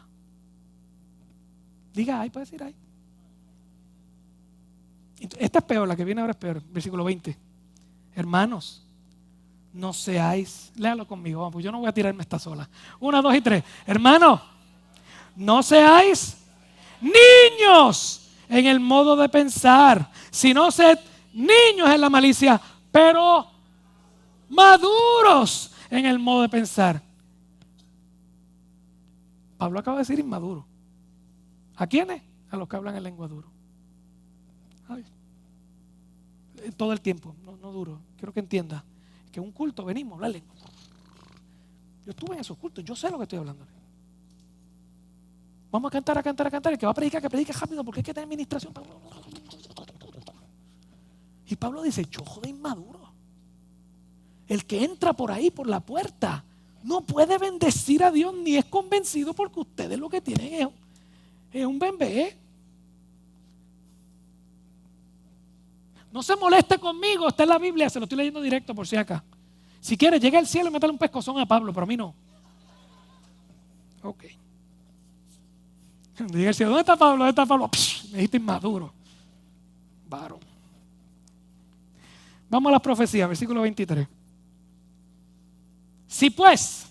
Diga ay, puede decir ay. Esta es peor, la que viene ahora es peor. Versículo 20. Hermanos, no seáis, léalo conmigo, vamos, pues yo no voy a tirarme esta sola. 1, 2 y 3. Hermanos, no seáis niños en el modo de pensar, sino sed niños en la malicia, pero maduros en el modo de pensar. Pablo acaba de decir inmaduro. ¿A quiénes? A los que hablan en lengua duro. Ay. Todo el tiempo, no duro. Quiero que entienda que un culto venimos a hablar lengua. Yo estuve en esos cultos, yo sé lo que estoy hablando. Vamos a cantar. El que va a predicar, que predique rápido, porque hay que tener administración. Y Pablo dice, yo de inmaduro. El que entra por ahí, por la puerta, no puede bendecir a Dios ni es convencido porque ustedes lo que tienen es un bebé. No se moleste conmigo, está en la Biblia, se lo estoy leyendo directo por si acá. Si quiere, llega al cielo y métale un pescozón a Pablo, pero a mí no. Ok. Llega al cielo, ¿dónde está Pablo? Me dijiste inmaduro. Varón. Vamos a las profecías, versículo 23. Si pues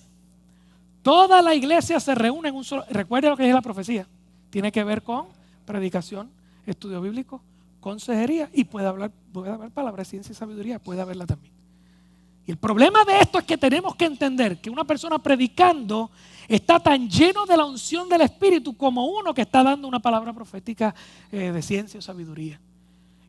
toda la iglesia se reúne en un solo... Recuerda lo que es la profecía. Tiene que ver con predicación, estudio bíblico, consejería y puede haber palabras de ciencia y sabiduría, puede haberla también. Y el problema de esto es que tenemos que entender que una persona predicando está tan lleno de la unción del Espíritu como uno que está dando una palabra profética de ciencia o sabiduría.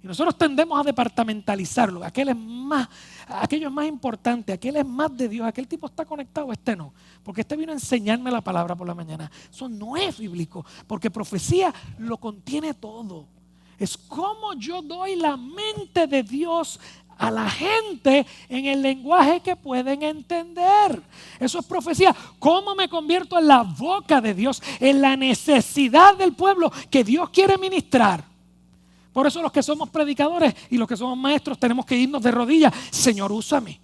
Y nosotros tendemos a departamentalizarlo. Aquello es más importante, aquel es más de Dios, aquel tipo está conectado, este no. Porque este vino a enseñarme la palabra por la mañana. Eso no es bíblico, porque profecía lo contiene todo. Es como yo doy la mente de Dios a la gente en el lenguaje que pueden entender. Eso es profecía. ¿Cómo me convierto en la boca de Dios, en la necesidad del pueblo que Dios quiere ministrar? Por eso los que somos predicadores y los que somos maestros tenemos que irnos de rodillas. Señor, úsame.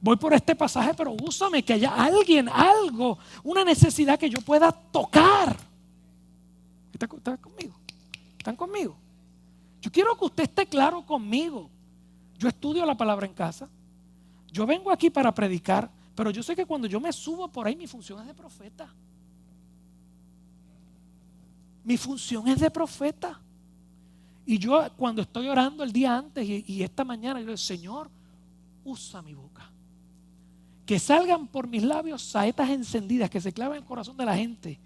Voy por este pasaje, pero úsame, que haya alguien, algo, una necesidad que yo pueda tocar. ¿Están conmigo? ¿Están conmigo? Yo quiero que usted esté claro conmigo. Yo estudio la palabra en casa. Yo vengo aquí para predicar, pero yo sé que cuando yo me subo por ahí, mi función es de profeta. Mi función es de profeta. Y yo cuando estoy orando el día antes y esta mañana, yo le digo, Señor, usa mi boca. Que salgan por mis labios saetas encendidas, que se claven en el corazón de la gente,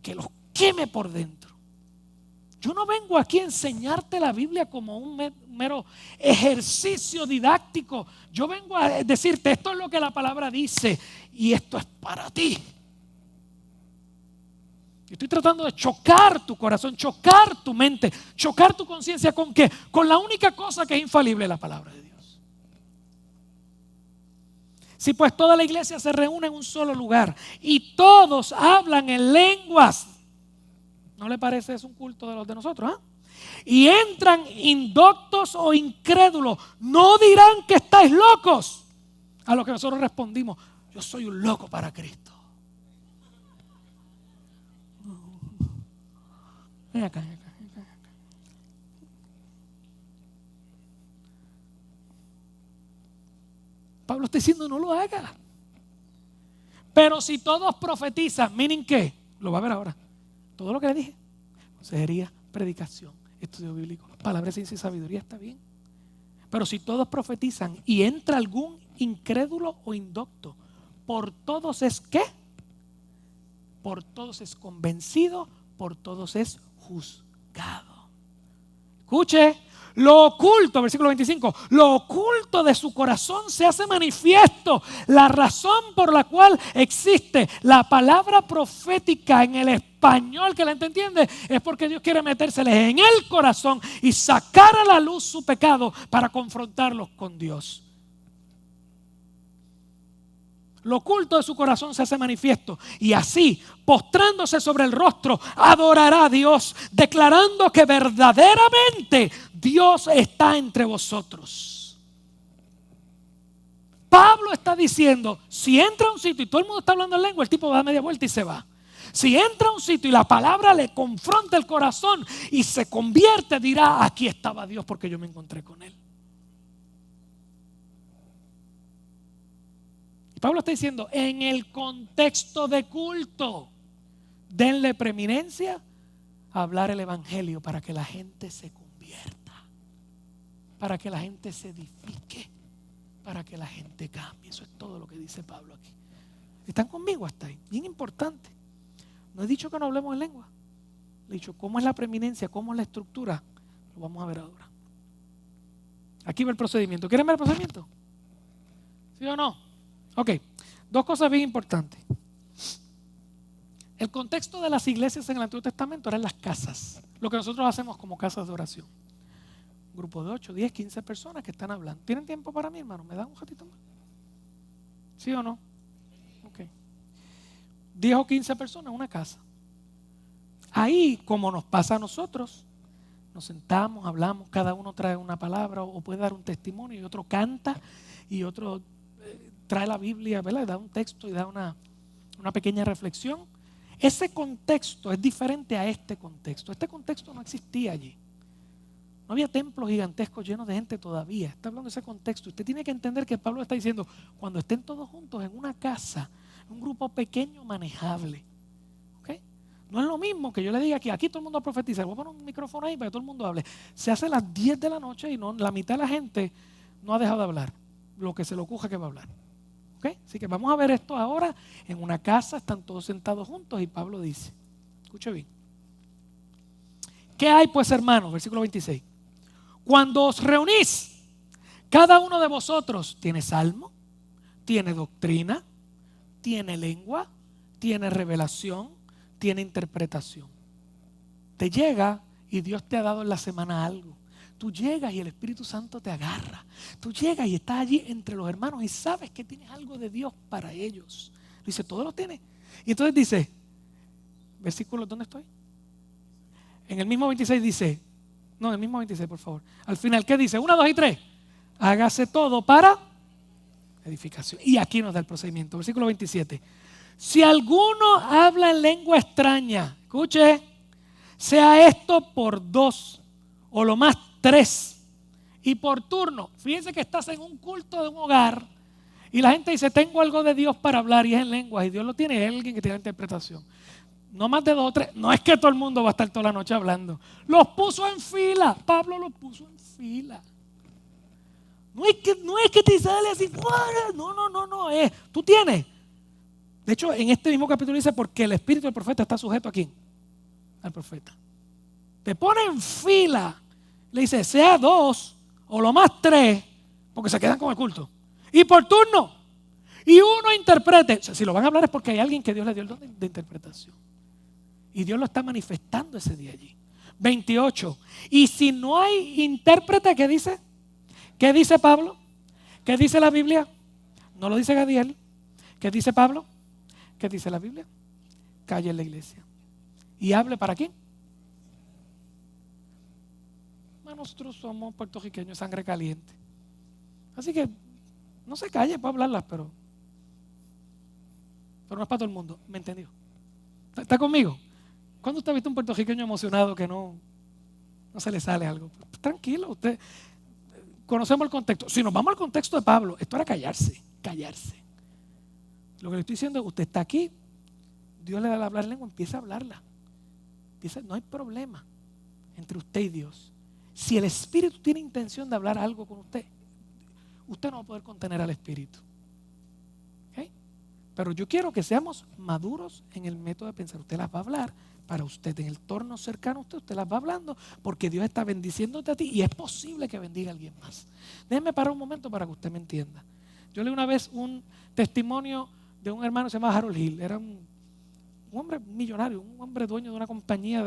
que los queme por dentro. Yo no vengo aquí a enseñarte la Biblia como un mero ejercicio didáctico. Yo vengo a decirte, esto es lo que la palabra dice y esto es para ti. Estoy tratando de chocar tu corazón, chocar tu mente, chocar tu conciencia. ¿Con qué? Con la única cosa que es infalible, la palabra de Dios. Si pues toda la iglesia se reúne en un solo lugar y todos hablan en lenguas, ¿no le parece eso un culto de los de nosotros? Y entran indoctos o incrédulos, no dirán que estáis locos. A lo que nosotros respondimos, yo soy un loco para Cristo. Ven acá. Pablo está diciendo, no lo haga. Pero si todos profetizan, miren qué, lo va a ver ahora. Todo lo que le dije, consejería, predicación, estudio bíblico, palabra de ciencia y sabiduría, está bien. Pero si todos profetizan y entra algún incrédulo o indocto, por todos es ¿qué? Por todos es convencido, por todos es juzgado. Escuche, lo oculto, versículo 25, lo oculto de su corazón se hace manifiesto. La razón por la cual existe la palabra profética en el español que la gente entiende es porque Dios quiere metérseles en el corazón y sacar a la luz su pecado para confrontarlos con Dios. Lo oculto de su corazón se hace manifiesto y así, postrándose sobre el rostro, adorará a Dios, declarando que verdaderamente Dios está entre vosotros. Pablo está diciendo, si entra a un sitio y todo el mundo está hablando en lengua, el tipo da media vuelta y se va. Si entra a un sitio y la palabra le confronta el corazón y se convierte, dirá, aquí estaba Dios porque yo me encontré con Él. Pablo está diciendo, en el contexto de culto, denle preeminencia a hablar el evangelio para que la gente se convierta, para que la gente se edifique, para que la gente cambie. Eso es todo lo que dice Pablo aquí. ¿Están conmigo hasta ahí? Bien importante. No he dicho que no hablemos en lengua. He dicho cómo es la preeminencia, cómo es la estructura. Lo vamos a ver ahora. Aquí va el procedimiento. ¿Quieren ver el procedimiento? ¿Sí o no? Ok, dos cosas bien importantes. El contexto de las iglesias en el Antiguo Testamento eran las casas, lo que nosotros hacemos como casas de oración. Un grupo de 8, 10, 15 personas que están hablando. ¿Tienen tiempo para mí, hermano? ¿Me dan un ratito más? ¿Sí o no? Ok. 10 o 15 personas en una casa. Ahí, como nos pasa a nosotros, nos sentamos, hablamos, cada uno trae una palabra o puede dar un testimonio y otro canta y otro trae la Biblia, ¿verdad? Da un texto y da una pequeña reflexión. Ese contexto es diferente a este contexto. Este contexto no existía allí. No había templos gigantescos llenos de gente todavía. Está hablando de ese contexto. Usted tiene que entender que Pablo está diciendo, cuando estén todos juntos en una casa, un grupo pequeño manejable. ¿Okay? No es lo mismo que yo le diga que aquí todo el mundo profetiza. Voy a poner un micrófono ahí para que todo el mundo hable. Se hace a las 10 de la noche y no, la mitad de la gente no ha dejado de hablar. Lo que se le ocurra que va a hablar. ¿Okay? Así que vamos a ver esto ahora en una casa, están todos sentados juntos y Pablo dice, escuche bien, ¿qué hay pues, hermanos? Versículo 26. Cuando os reunís, cada uno de vosotros tiene salmo, tiene doctrina, tiene lengua, tiene revelación, tiene interpretación. Te llega y Dios te ha dado en la semana algo. Tú llegas y el Espíritu Santo te agarra. Tú llegas y estás allí entre los hermanos y sabes que tienes algo de Dios para ellos. Dice, todo lo tienes. Y entonces dice, versículo, ¿dónde estoy? En el mismo 26 dice, no, en el mismo 26, por favor. Al final, ¿qué dice? 1, 2 y 3. Hágase todo para edificación. Y aquí nos da el procedimiento. Versículo 27. Si alguno habla en lengua extraña, escuche, sea esto por 2 o lo más 3 y por turno. Fíjense que estás en un culto de un hogar y la gente dice, tengo algo de Dios para hablar y es en lenguas y Dios lo tiene, es alguien que tiene interpretación. No más de 2 o 3, no es que todo el mundo va a estar toda la noche hablando. Los puso en fila, Pablo los puso en fila. No es que te sale así, no, tú tienes. De hecho, en este mismo capítulo dice, porque el espíritu del profeta está sujeto a ¿quién? Al profeta. Te pone en fila, le dice, sea 2 o lo más 3, porque se quedan con el culto. Y por turno. Y uno interprete. O sea, si lo van a hablar es porque hay alguien que Dios le dio el don de interpretación. Y Dios lo está manifestando ese día allí. 28. Y si no hay intérprete, ¿qué dice? ¿Qué dice Pablo? ¿Qué dice la Biblia? No lo dice Gadiel. ¿Qué dice Pablo? ¿Qué dice la Biblia? Calle en la iglesia. ¿Y hable para quién? Nosotros somos puertorriqueños, sangre caliente. Así que no se calle para hablarlas, pero no es para todo el mundo. ¿Me entendió? ¿Está conmigo? ¿Cuándo usted ha visto un puertorriqueño emocionado que no se le sale algo? Pues tranquilo, usted. Conocemos el contexto. Si nos vamos al contexto de Pablo, esto era callarse. Lo que le estoy diciendo es, usted está aquí, Dios le da a hablar lengua, empieza a hablarla. No hay problema entre usted y Dios. si el Espíritu tiene intención de hablar algo con usted, usted no va a poder contener al Espíritu. ¿Okay? Pero yo quiero que seamos maduros en el método de pensar. Usted las va a hablar para usted, en el entorno cercano a usted, usted las va hablando porque Dios está bendiciéndote a ti y es posible que bendiga a alguien más. Déjeme parar un momento para que usted me entienda. Yo leí una vez un testimonio de un hermano que se llama Harold Hill. Era un hombre millonario, un hombre dueño de una compañía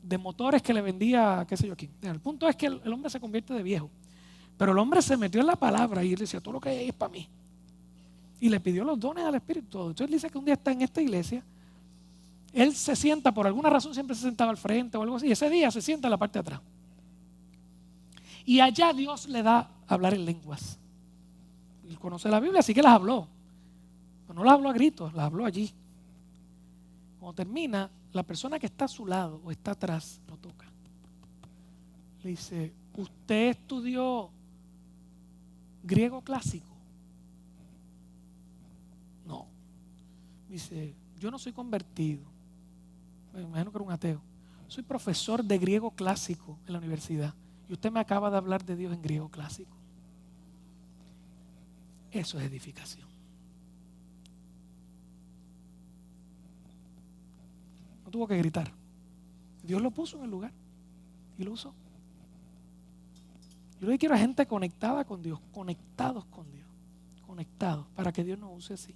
de motores que le vendía, qué sé yo quién. El punto es que el hombre se convierte de viejo. Pero el hombre se metió en la palabra y él decía, todo lo que hay es para mí. Y le pidió los dones al Espíritu. Todo. Entonces él dice que un día está en esta iglesia. Él se sienta, por alguna razón siempre se sentaba al frente o algo así. Y ese día se sienta en la parte de atrás. Y allá Dios le da a hablar en lenguas. Él conoce la Biblia, así que las habló. Pero no las habló a gritos, las habló allí. Cuando termina, la persona que está a su lado o está atrás lo toca. Le dice, ¿usted estudió griego clásico? No. Dice, yo no soy convertido. Me imagino que era un ateo. Soy profesor de griego clásico en la universidad. Y usted me acaba de hablar de Dios en griego clásico. Eso es edificación. No tuvo que gritar. Dios lo puso en el lugar y lo usó. Yo lo que quiero es gente conectada con Dios, conectados con Dios, conectados, para que Dios nos use así.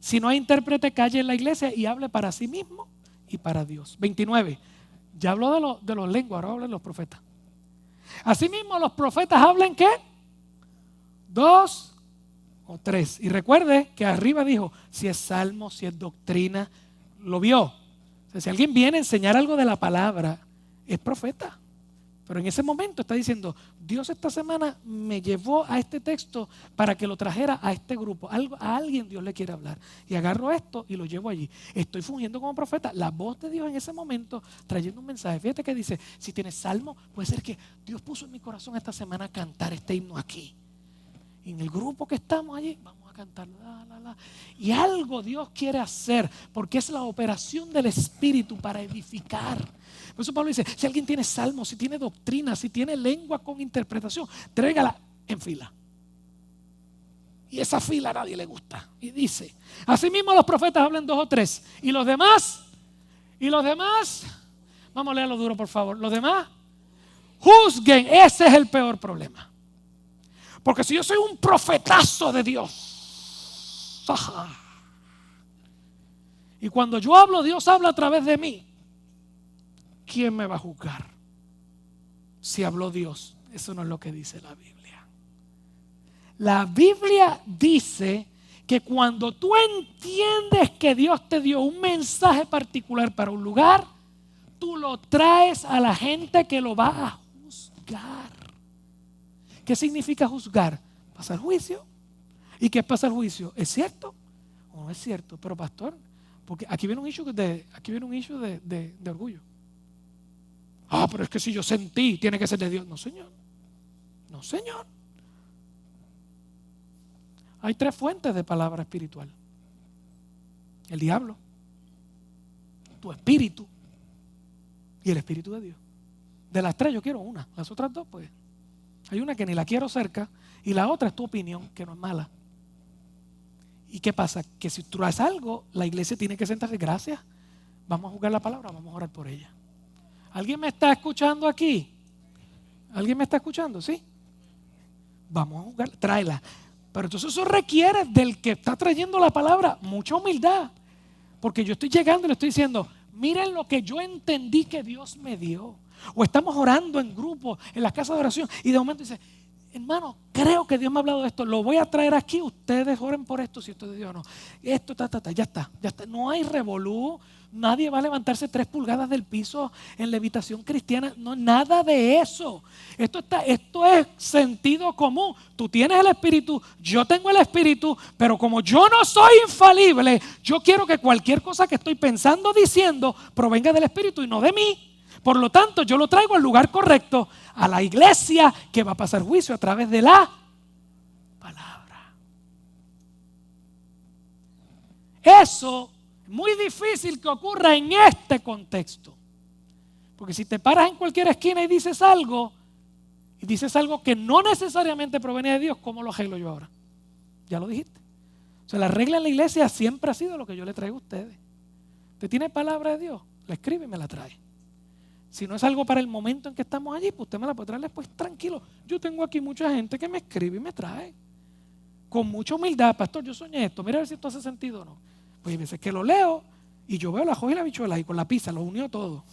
Si no hay intérprete, calle en la iglesia y hable para sí mismo y para Dios. 29. Ya habló de los lenguas, ahora hablan los profetas. Asimismo, los profetas hablan ¿qué? 2 o 3. Y recuerde que arriba dijo, si es salmo, si es doctrina, lo vio. O sea, si alguien viene a enseñar algo de la palabra, es profeta. Pero en ese momento está diciendo, Dios esta semana me llevó a este texto para que lo trajera a este grupo. A alguien Dios le quiere hablar. Y agarro esto y lo llevo allí. Estoy fungiendo como profeta. La voz de Dios en ese momento trayendo un mensaje. Fíjate que dice, si tienes salmo, puede ser que Dios puso en mi corazón esta semana cantar este himno aquí. Y en el grupo que estamos allí, vamos a cantar. Y algo Dios quiere hacer, porque es la operación del Espíritu para edificar. Por eso Pablo dice, si alguien tiene salmos, si tiene doctrina, si tiene lengua con interpretación, tráigala en fila. Y esa fila a nadie le gusta. Y dice, asimismo los profetas hablan 2 o 3. Y los demás, vamos a leerlo duro por favor. Los demás, juzguen. Ese es el peor problema. Porque si yo soy un profetazo de Dios, y cuando yo hablo, Dios habla a través de mí, ¿quién me va a juzgar? Si habló Dios. Eso no es lo que dice la Biblia. La Biblia dice que cuando tú entiendes que Dios te dio un mensaje particular para un lugar, tú lo traes a la gente que lo va a juzgar. ¿Qué significa juzgar? Pasar juicio. ¿Y qué es pasar juicio? ¿Es cierto o no es cierto? Pero pastor, porque aquí viene un issue de orgullo. Pero es que si yo sentí, tiene que ser de Dios. No, señor. No, señor. Hay 3 fuentes de palabra espiritual. El diablo, tu espíritu y el Espíritu de Dios. De las 3 yo quiero una. Las otras 2 pues hay una que ni la quiero cerca y la otra es tu opinión, que no es mala. ¿Y qué pasa? Que si tú traes algo, la iglesia tiene que sentarse. Gracias, vamos a jugar la palabra, vamos a orar por ella. ¿Alguien me está escuchando aquí? ¿Alguien me está escuchando? ¿Sí? Vamos a jugar, tráela. Pero entonces eso requiere del que está trayendo la palabra mucha humildad. Porque yo estoy llegando y le estoy diciendo, miren lo que yo entendí que Dios me dio. O estamos orando en grupo, en la casa de oración, y de momento dice, hermano, creo que Dios me ha hablado de esto, lo voy a traer aquí, ustedes oren por esto, si esto es de Dios o no. Esto, ya está. No hay revolú, nadie va a levantarse 3 pulgadas del piso en levitación cristiana, no, nada de eso. Esto es sentido común. Tú tienes el Espíritu, yo tengo el Espíritu, pero como yo no soy infalible, yo quiero que cualquier cosa que estoy pensando, diciendo, provenga del Espíritu y no de mí. Por lo tanto, yo lo traigo al lugar correcto, a la iglesia que va a pasar juicio a través de la palabra. Eso es muy difícil que ocurra en este contexto. Porque si te paras en cualquier esquina y dices algo que no necesariamente proviene de Dios, ¿cómo lo arreglo yo ahora? Ya lo dijiste. O sea, la regla en la iglesia siempre ha sido lo que yo le traigo a ustedes. Usted tiene palabra de Dios, la escribe y me la trae. Si no es algo para el momento en que estamos allí, pues usted me la puede traer después tranquilo. Yo tengo aquí mucha gente que me escribe y me trae. Con mucha humildad, pastor, yo soñé esto, mira a ver si esto hace sentido o no. Pues hay veces que lo leo y yo veo la hoja y la bichuela y con la pizza lo unió todo.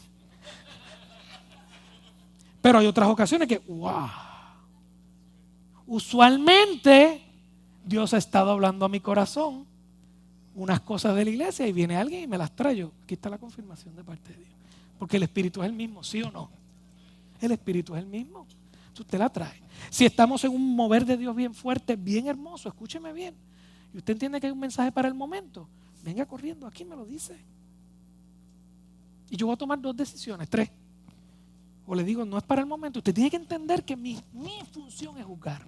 Pero hay otras ocasiones que, wow. Usualmente Dios ha estado hablando a mi corazón unas cosas de la iglesia y viene alguien y me las trae yo. Aquí está la confirmación de parte de Dios. Porque el Espíritu es el mismo, ¿sí o no? El Espíritu es el mismo. Entonces usted la trae. Si estamos en un mover de Dios bien fuerte, bien hermoso, escúcheme bien. Y usted entiende que hay un mensaje para el momento, venga corriendo, aquí me lo dice. Y yo voy a tomar 2 decisiones, 3. O le digo, no es para el momento. Usted tiene que entender que mi función es juzgar.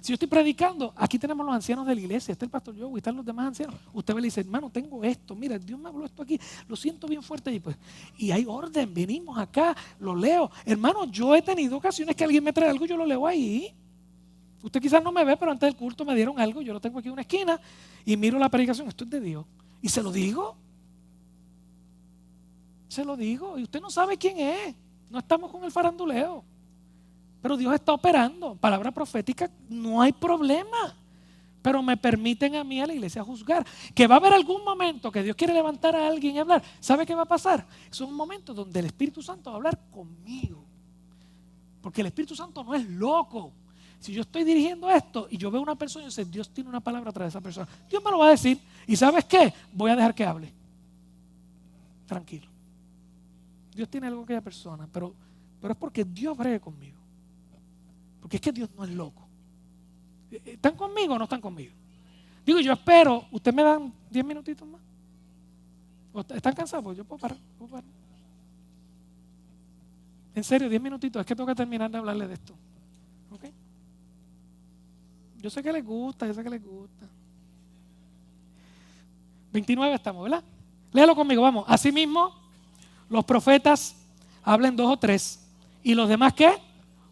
Si yo estoy predicando, aquí tenemos los ancianos de la iglesia, está el pastor Joe y están los demás ancianos. Usted me dice, hermano, tengo esto, mira, Dios me habló esto aquí, lo siento bien fuerte. Y hay orden, venimos acá, lo leo. Hermano, yo he tenido ocasiones que alguien me trae algo y yo lo leo ahí. Usted quizás no me ve, pero antes del culto me dieron algo, yo lo tengo aquí en una esquina y miro la predicación, esto es de Dios. Y se lo digo. Y usted no sabe quién es. No estamos con el faranduleo. Pero Dios está operando. Palabra profética, no hay problema. Pero me permiten a mí, a la iglesia, juzgar. Que va a haber algún momento que Dios quiere levantar a alguien y hablar. ¿Sabe qué va a pasar? Son momentos donde el Espíritu Santo va a hablar conmigo. Porque el Espíritu Santo no es loco. Si yo estoy dirigiendo esto y yo veo a una persona y yo sé, Dios tiene una palabra tras esa persona, Dios me lo va a decir. ¿Y sabes qué? Voy a dejar que hable. Tranquilo. Dios tiene algo con aquella persona, pero es porque Dios bregue conmigo. Porque es que Dios no es loco. ¿Están conmigo o no están conmigo? Digo, yo espero, ¿ustedes me dan 10 minutitos más? ¿O están cansados? Pues yo puedo parar. En serio, 10 minutitos, es que tengo que terminar de hablarles de esto. ¿Ok? Yo sé que les gusta. 29 estamos, ¿verdad? Léalo conmigo, vamos. Asimismo, los profetas hablen 2 o 3 y los demás ¿qué?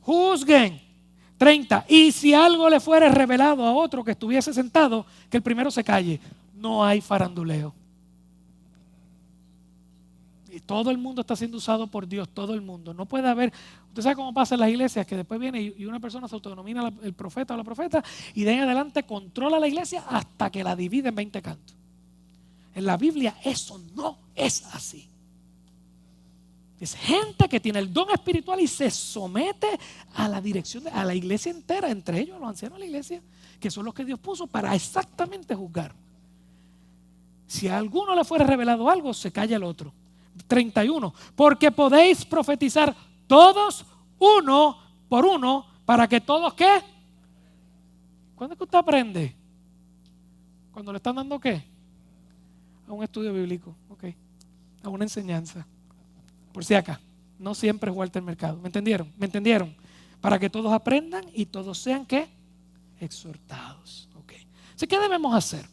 Juzguen. 30. Y si algo le fuere revelado a otro que estuviese sentado, que el primero se calle. No hay faranduleo. Y todo el mundo está siendo usado por Dios, todo el mundo. No puede haber, usted sabe cómo pasa en las iglesias, que después viene y una persona se autodenomina el profeta o la profeta y de ahí en adelante controla la iglesia hasta que la divide en 20 cantos. En la Biblia eso no es así. Es gente que tiene el don espiritual y se somete a la dirección, a la iglesia entera, entre ellos los ancianos de la iglesia, que son los que Dios puso para exactamente juzgar. Si a alguno le fuera revelado algo, se calla el otro. 31. Porque podéis profetizar todos uno por uno para que todos ¿qué? ¿Cuándo es que usted aprende? ¿Cuando le están dando qué? A un estudio bíblico, okay. A una enseñanza. Por si acá, no siempre es Walter Mercado. ¿Me entendieron? Para que todos aprendan y todos sean ¿qué? Exhortados. Okay. Así que debemos hacer.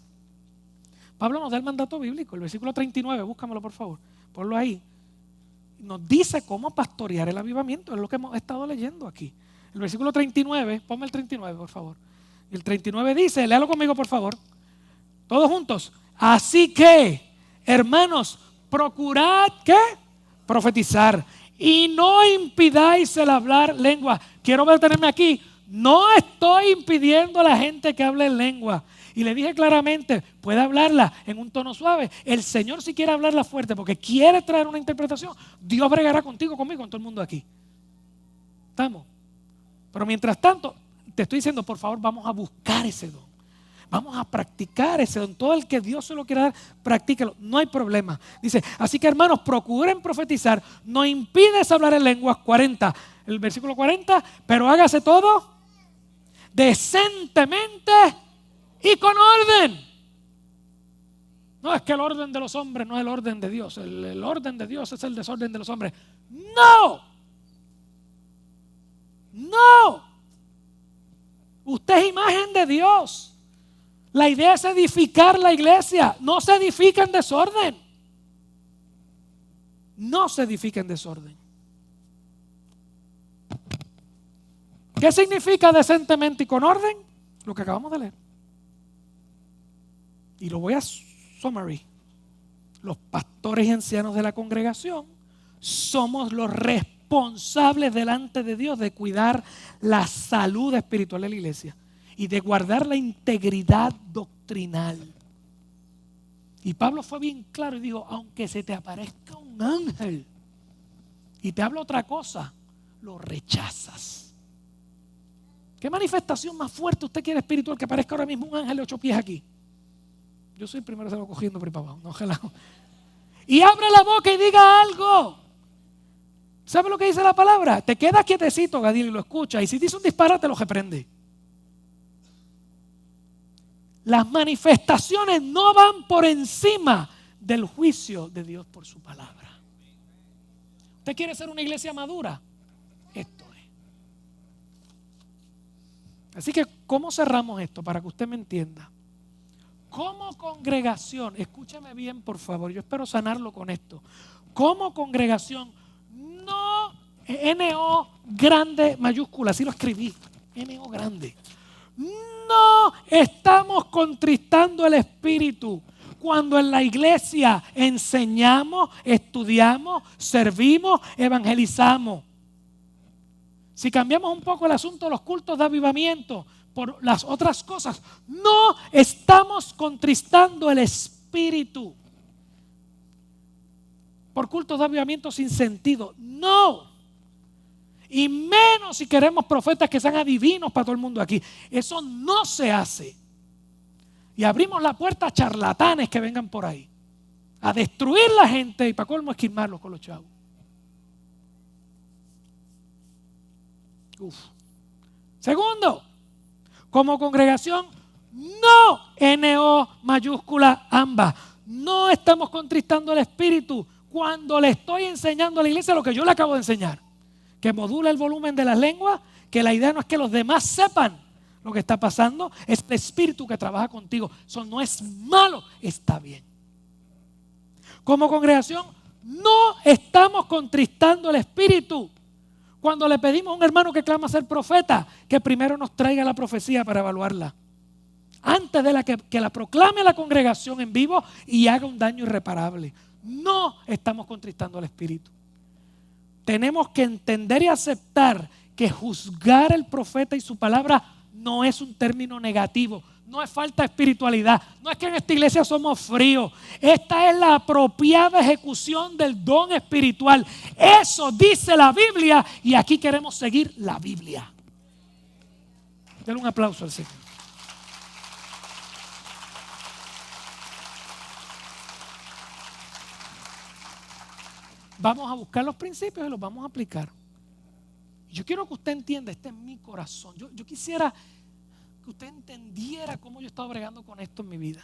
Pablo nos da el mandato bíblico, el versículo 39, búscamelo por favor, ponlo ahí. Nos dice cómo pastorear el avivamiento, es lo que hemos estado leyendo aquí. El versículo 39, ponme el 39 por favor. El 39 dice, léalo conmigo por favor, todos juntos. Así que, hermanos, procurad ¿qué? Profetizar y no impidáis el hablar lengua. Quiero detenerme aquí. No estoy impidiendo a la gente que hable en lengua. Y le dije claramente, puede hablarla en un tono suave. El Señor si quiere hablarla fuerte porque quiere traer una interpretación, Dios bregará contigo, conmigo, con todo el mundo aquí. ¿Estamos? Pero mientras tanto, te estoy diciendo, por favor, vamos a buscar ese don. Vamos a practicar ese don. Todo el que Dios se lo quiera dar, practíquelo. No hay problema. Dice, así que hermanos, procuren profetizar. No impides hablar en lenguas. 40. El versículo 40. Pero hágase todo decentemente y con orden. No es que el orden de los hombres no es el orden de Dios. El orden de Dios es el desorden de los hombres. No. Usted es imagen de Dios. La idea es edificar la iglesia, no se edifica en desorden. no se edifica en desorden. ¿Qué significa decentemente y con orden? Lo que acabamos de leer. Y lo voy a summary. Los pastores y ancianos de la congregación somos los responsables delante de Dios de cuidar la salud espiritual de la iglesia y de guardar la integridad doctrinal. Y Pablo fue bien claro y dijo, aunque se te aparezca un ángel y te habla otra cosa, lo rechazas. ¿Qué manifestación más fuerte usted quiere espiritual que aparezca ahora mismo un ángel de 8 pies aquí? Yo soy el primero que se lo cogiendo por ahí para abajo. No, ojalá. Y abra la boca y diga algo. ¿Sabe lo que dice la palabra? Te quedas quietecito, Gadil, y lo escucha. Y si dice un disparate, lo reprende. Las manifestaciones no van por encima del juicio de Dios por su palabra. ¿Usted quiere ser una iglesia madura? Esto es. Así que, ¿cómo cerramos esto? Para que usted me entienda. Como congregación, escúcheme bien por favor, yo espero sanarlo con esto. Como congregación, no, N-O grande mayúscula, así lo escribí, N-O grande. No estamos contristando el espíritu cuando en la iglesia enseñamos, estudiamos, servimos, evangelizamos. Si cambiamos un poco el asunto de los cultos de avivamiento por las otras cosas, no estamos contristando el espíritu por cultos de avivamiento sin sentido. No. Y menos si queremos profetas que sean adivinos para todo el mundo aquí. Eso no se hace. Y abrimos la puerta a charlatanes que vengan por ahí a destruir la gente y para colmo esquilmarlos con los chavos. Segundo, como congregación, no N-O mayúscula ambas. No estamos contristando el espíritu cuando le estoy enseñando a la iglesia lo que yo le acabo de enseñar. Que modula el volumen de las lenguas, que la idea no es que los demás sepan lo que está pasando, es el espíritu que trabaja contigo. Eso no es malo, está bien. Como congregación, no estamos contristando el espíritu cuando le pedimos a un hermano que clama ser profeta, que primero nos traiga la profecía para evaluarla. Antes de que la proclame la congregación en vivo y haga un daño irreparable. No estamos contristando al espíritu. Tenemos que entender y aceptar que juzgar al profeta y su palabra no es un término negativo. No es falta de espiritualidad. No es que en esta iglesia somos fríos. Esta es la apropiada ejecución del don espiritual. Eso dice la Biblia y aquí queremos seguir la Biblia. Denle un aplauso al Señor. Vamos a buscar los principios y los vamos a aplicar. Yo quiero que usted entienda, este es mi corazón. Yo quisiera que usted entendiera cómo yo he estado bregando con esto en mi vida.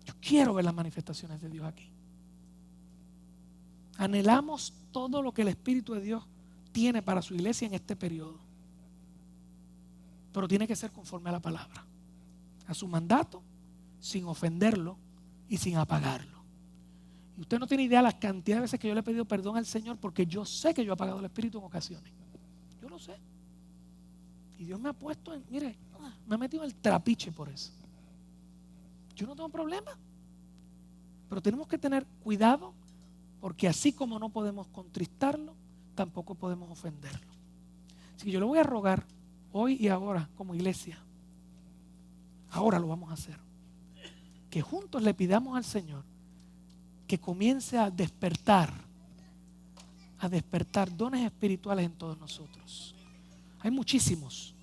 Yo quiero ver las manifestaciones de Dios aquí. Anhelamos todo lo que el Espíritu de Dios tiene para su iglesia en este periodo. Pero tiene que ser conforme a la palabra, a su mandato, sin ofenderlo y sin apagarlo. Y usted no tiene idea las cantidades de veces que yo le he pedido perdón al Señor porque yo sé que yo he apagado el Espíritu en ocasiones. Yo lo sé. Y Dios me ha puesto mire, me ha metido en el trapiche por eso. Yo no tengo problema. Pero tenemos que tener cuidado porque así como no podemos contristarlo, tampoco podemos ofenderlo. Así que yo le voy a rogar hoy y ahora como iglesia, ahora lo vamos a hacer, que juntos le pidamos al Señor que comience a despertar dones espirituales en todos nosotros. Hay muchísimos.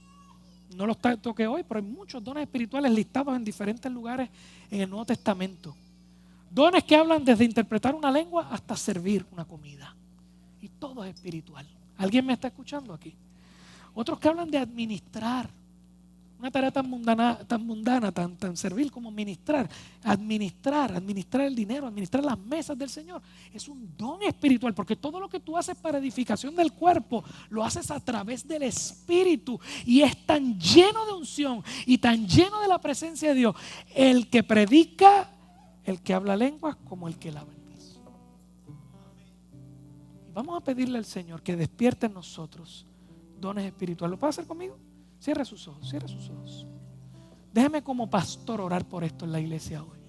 No los toqué hoy, pero hay muchos dones espirituales listados en diferentes lugares en el Nuevo Testamento. Dones que hablan desde interpretar una lengua hasta servir una comida. Y todo es espiritual. ¿Alguien me está escuchando aquí? Otros que hablan de administrar. Una tarea tan mundana, tan servil como administrar el dinero, administrar las mesas del Señor. Es un don espiritual, porque todo lo que tú haces para edificación del cuerpo, lo haces a través del Espíritu. Y es tan lleno de unción y tan lleno de la presencia de Dios, el que predica, el que habla lenguas, como el que lava el piso. Vamos a pedirle al Señor que despierte en nosotros dones espirituales. ¿Lo puede hacer conmigo? Cierra sus ojos, cierra sus ojos. Déjeme como pastor orar por esto en la iglesia hoy.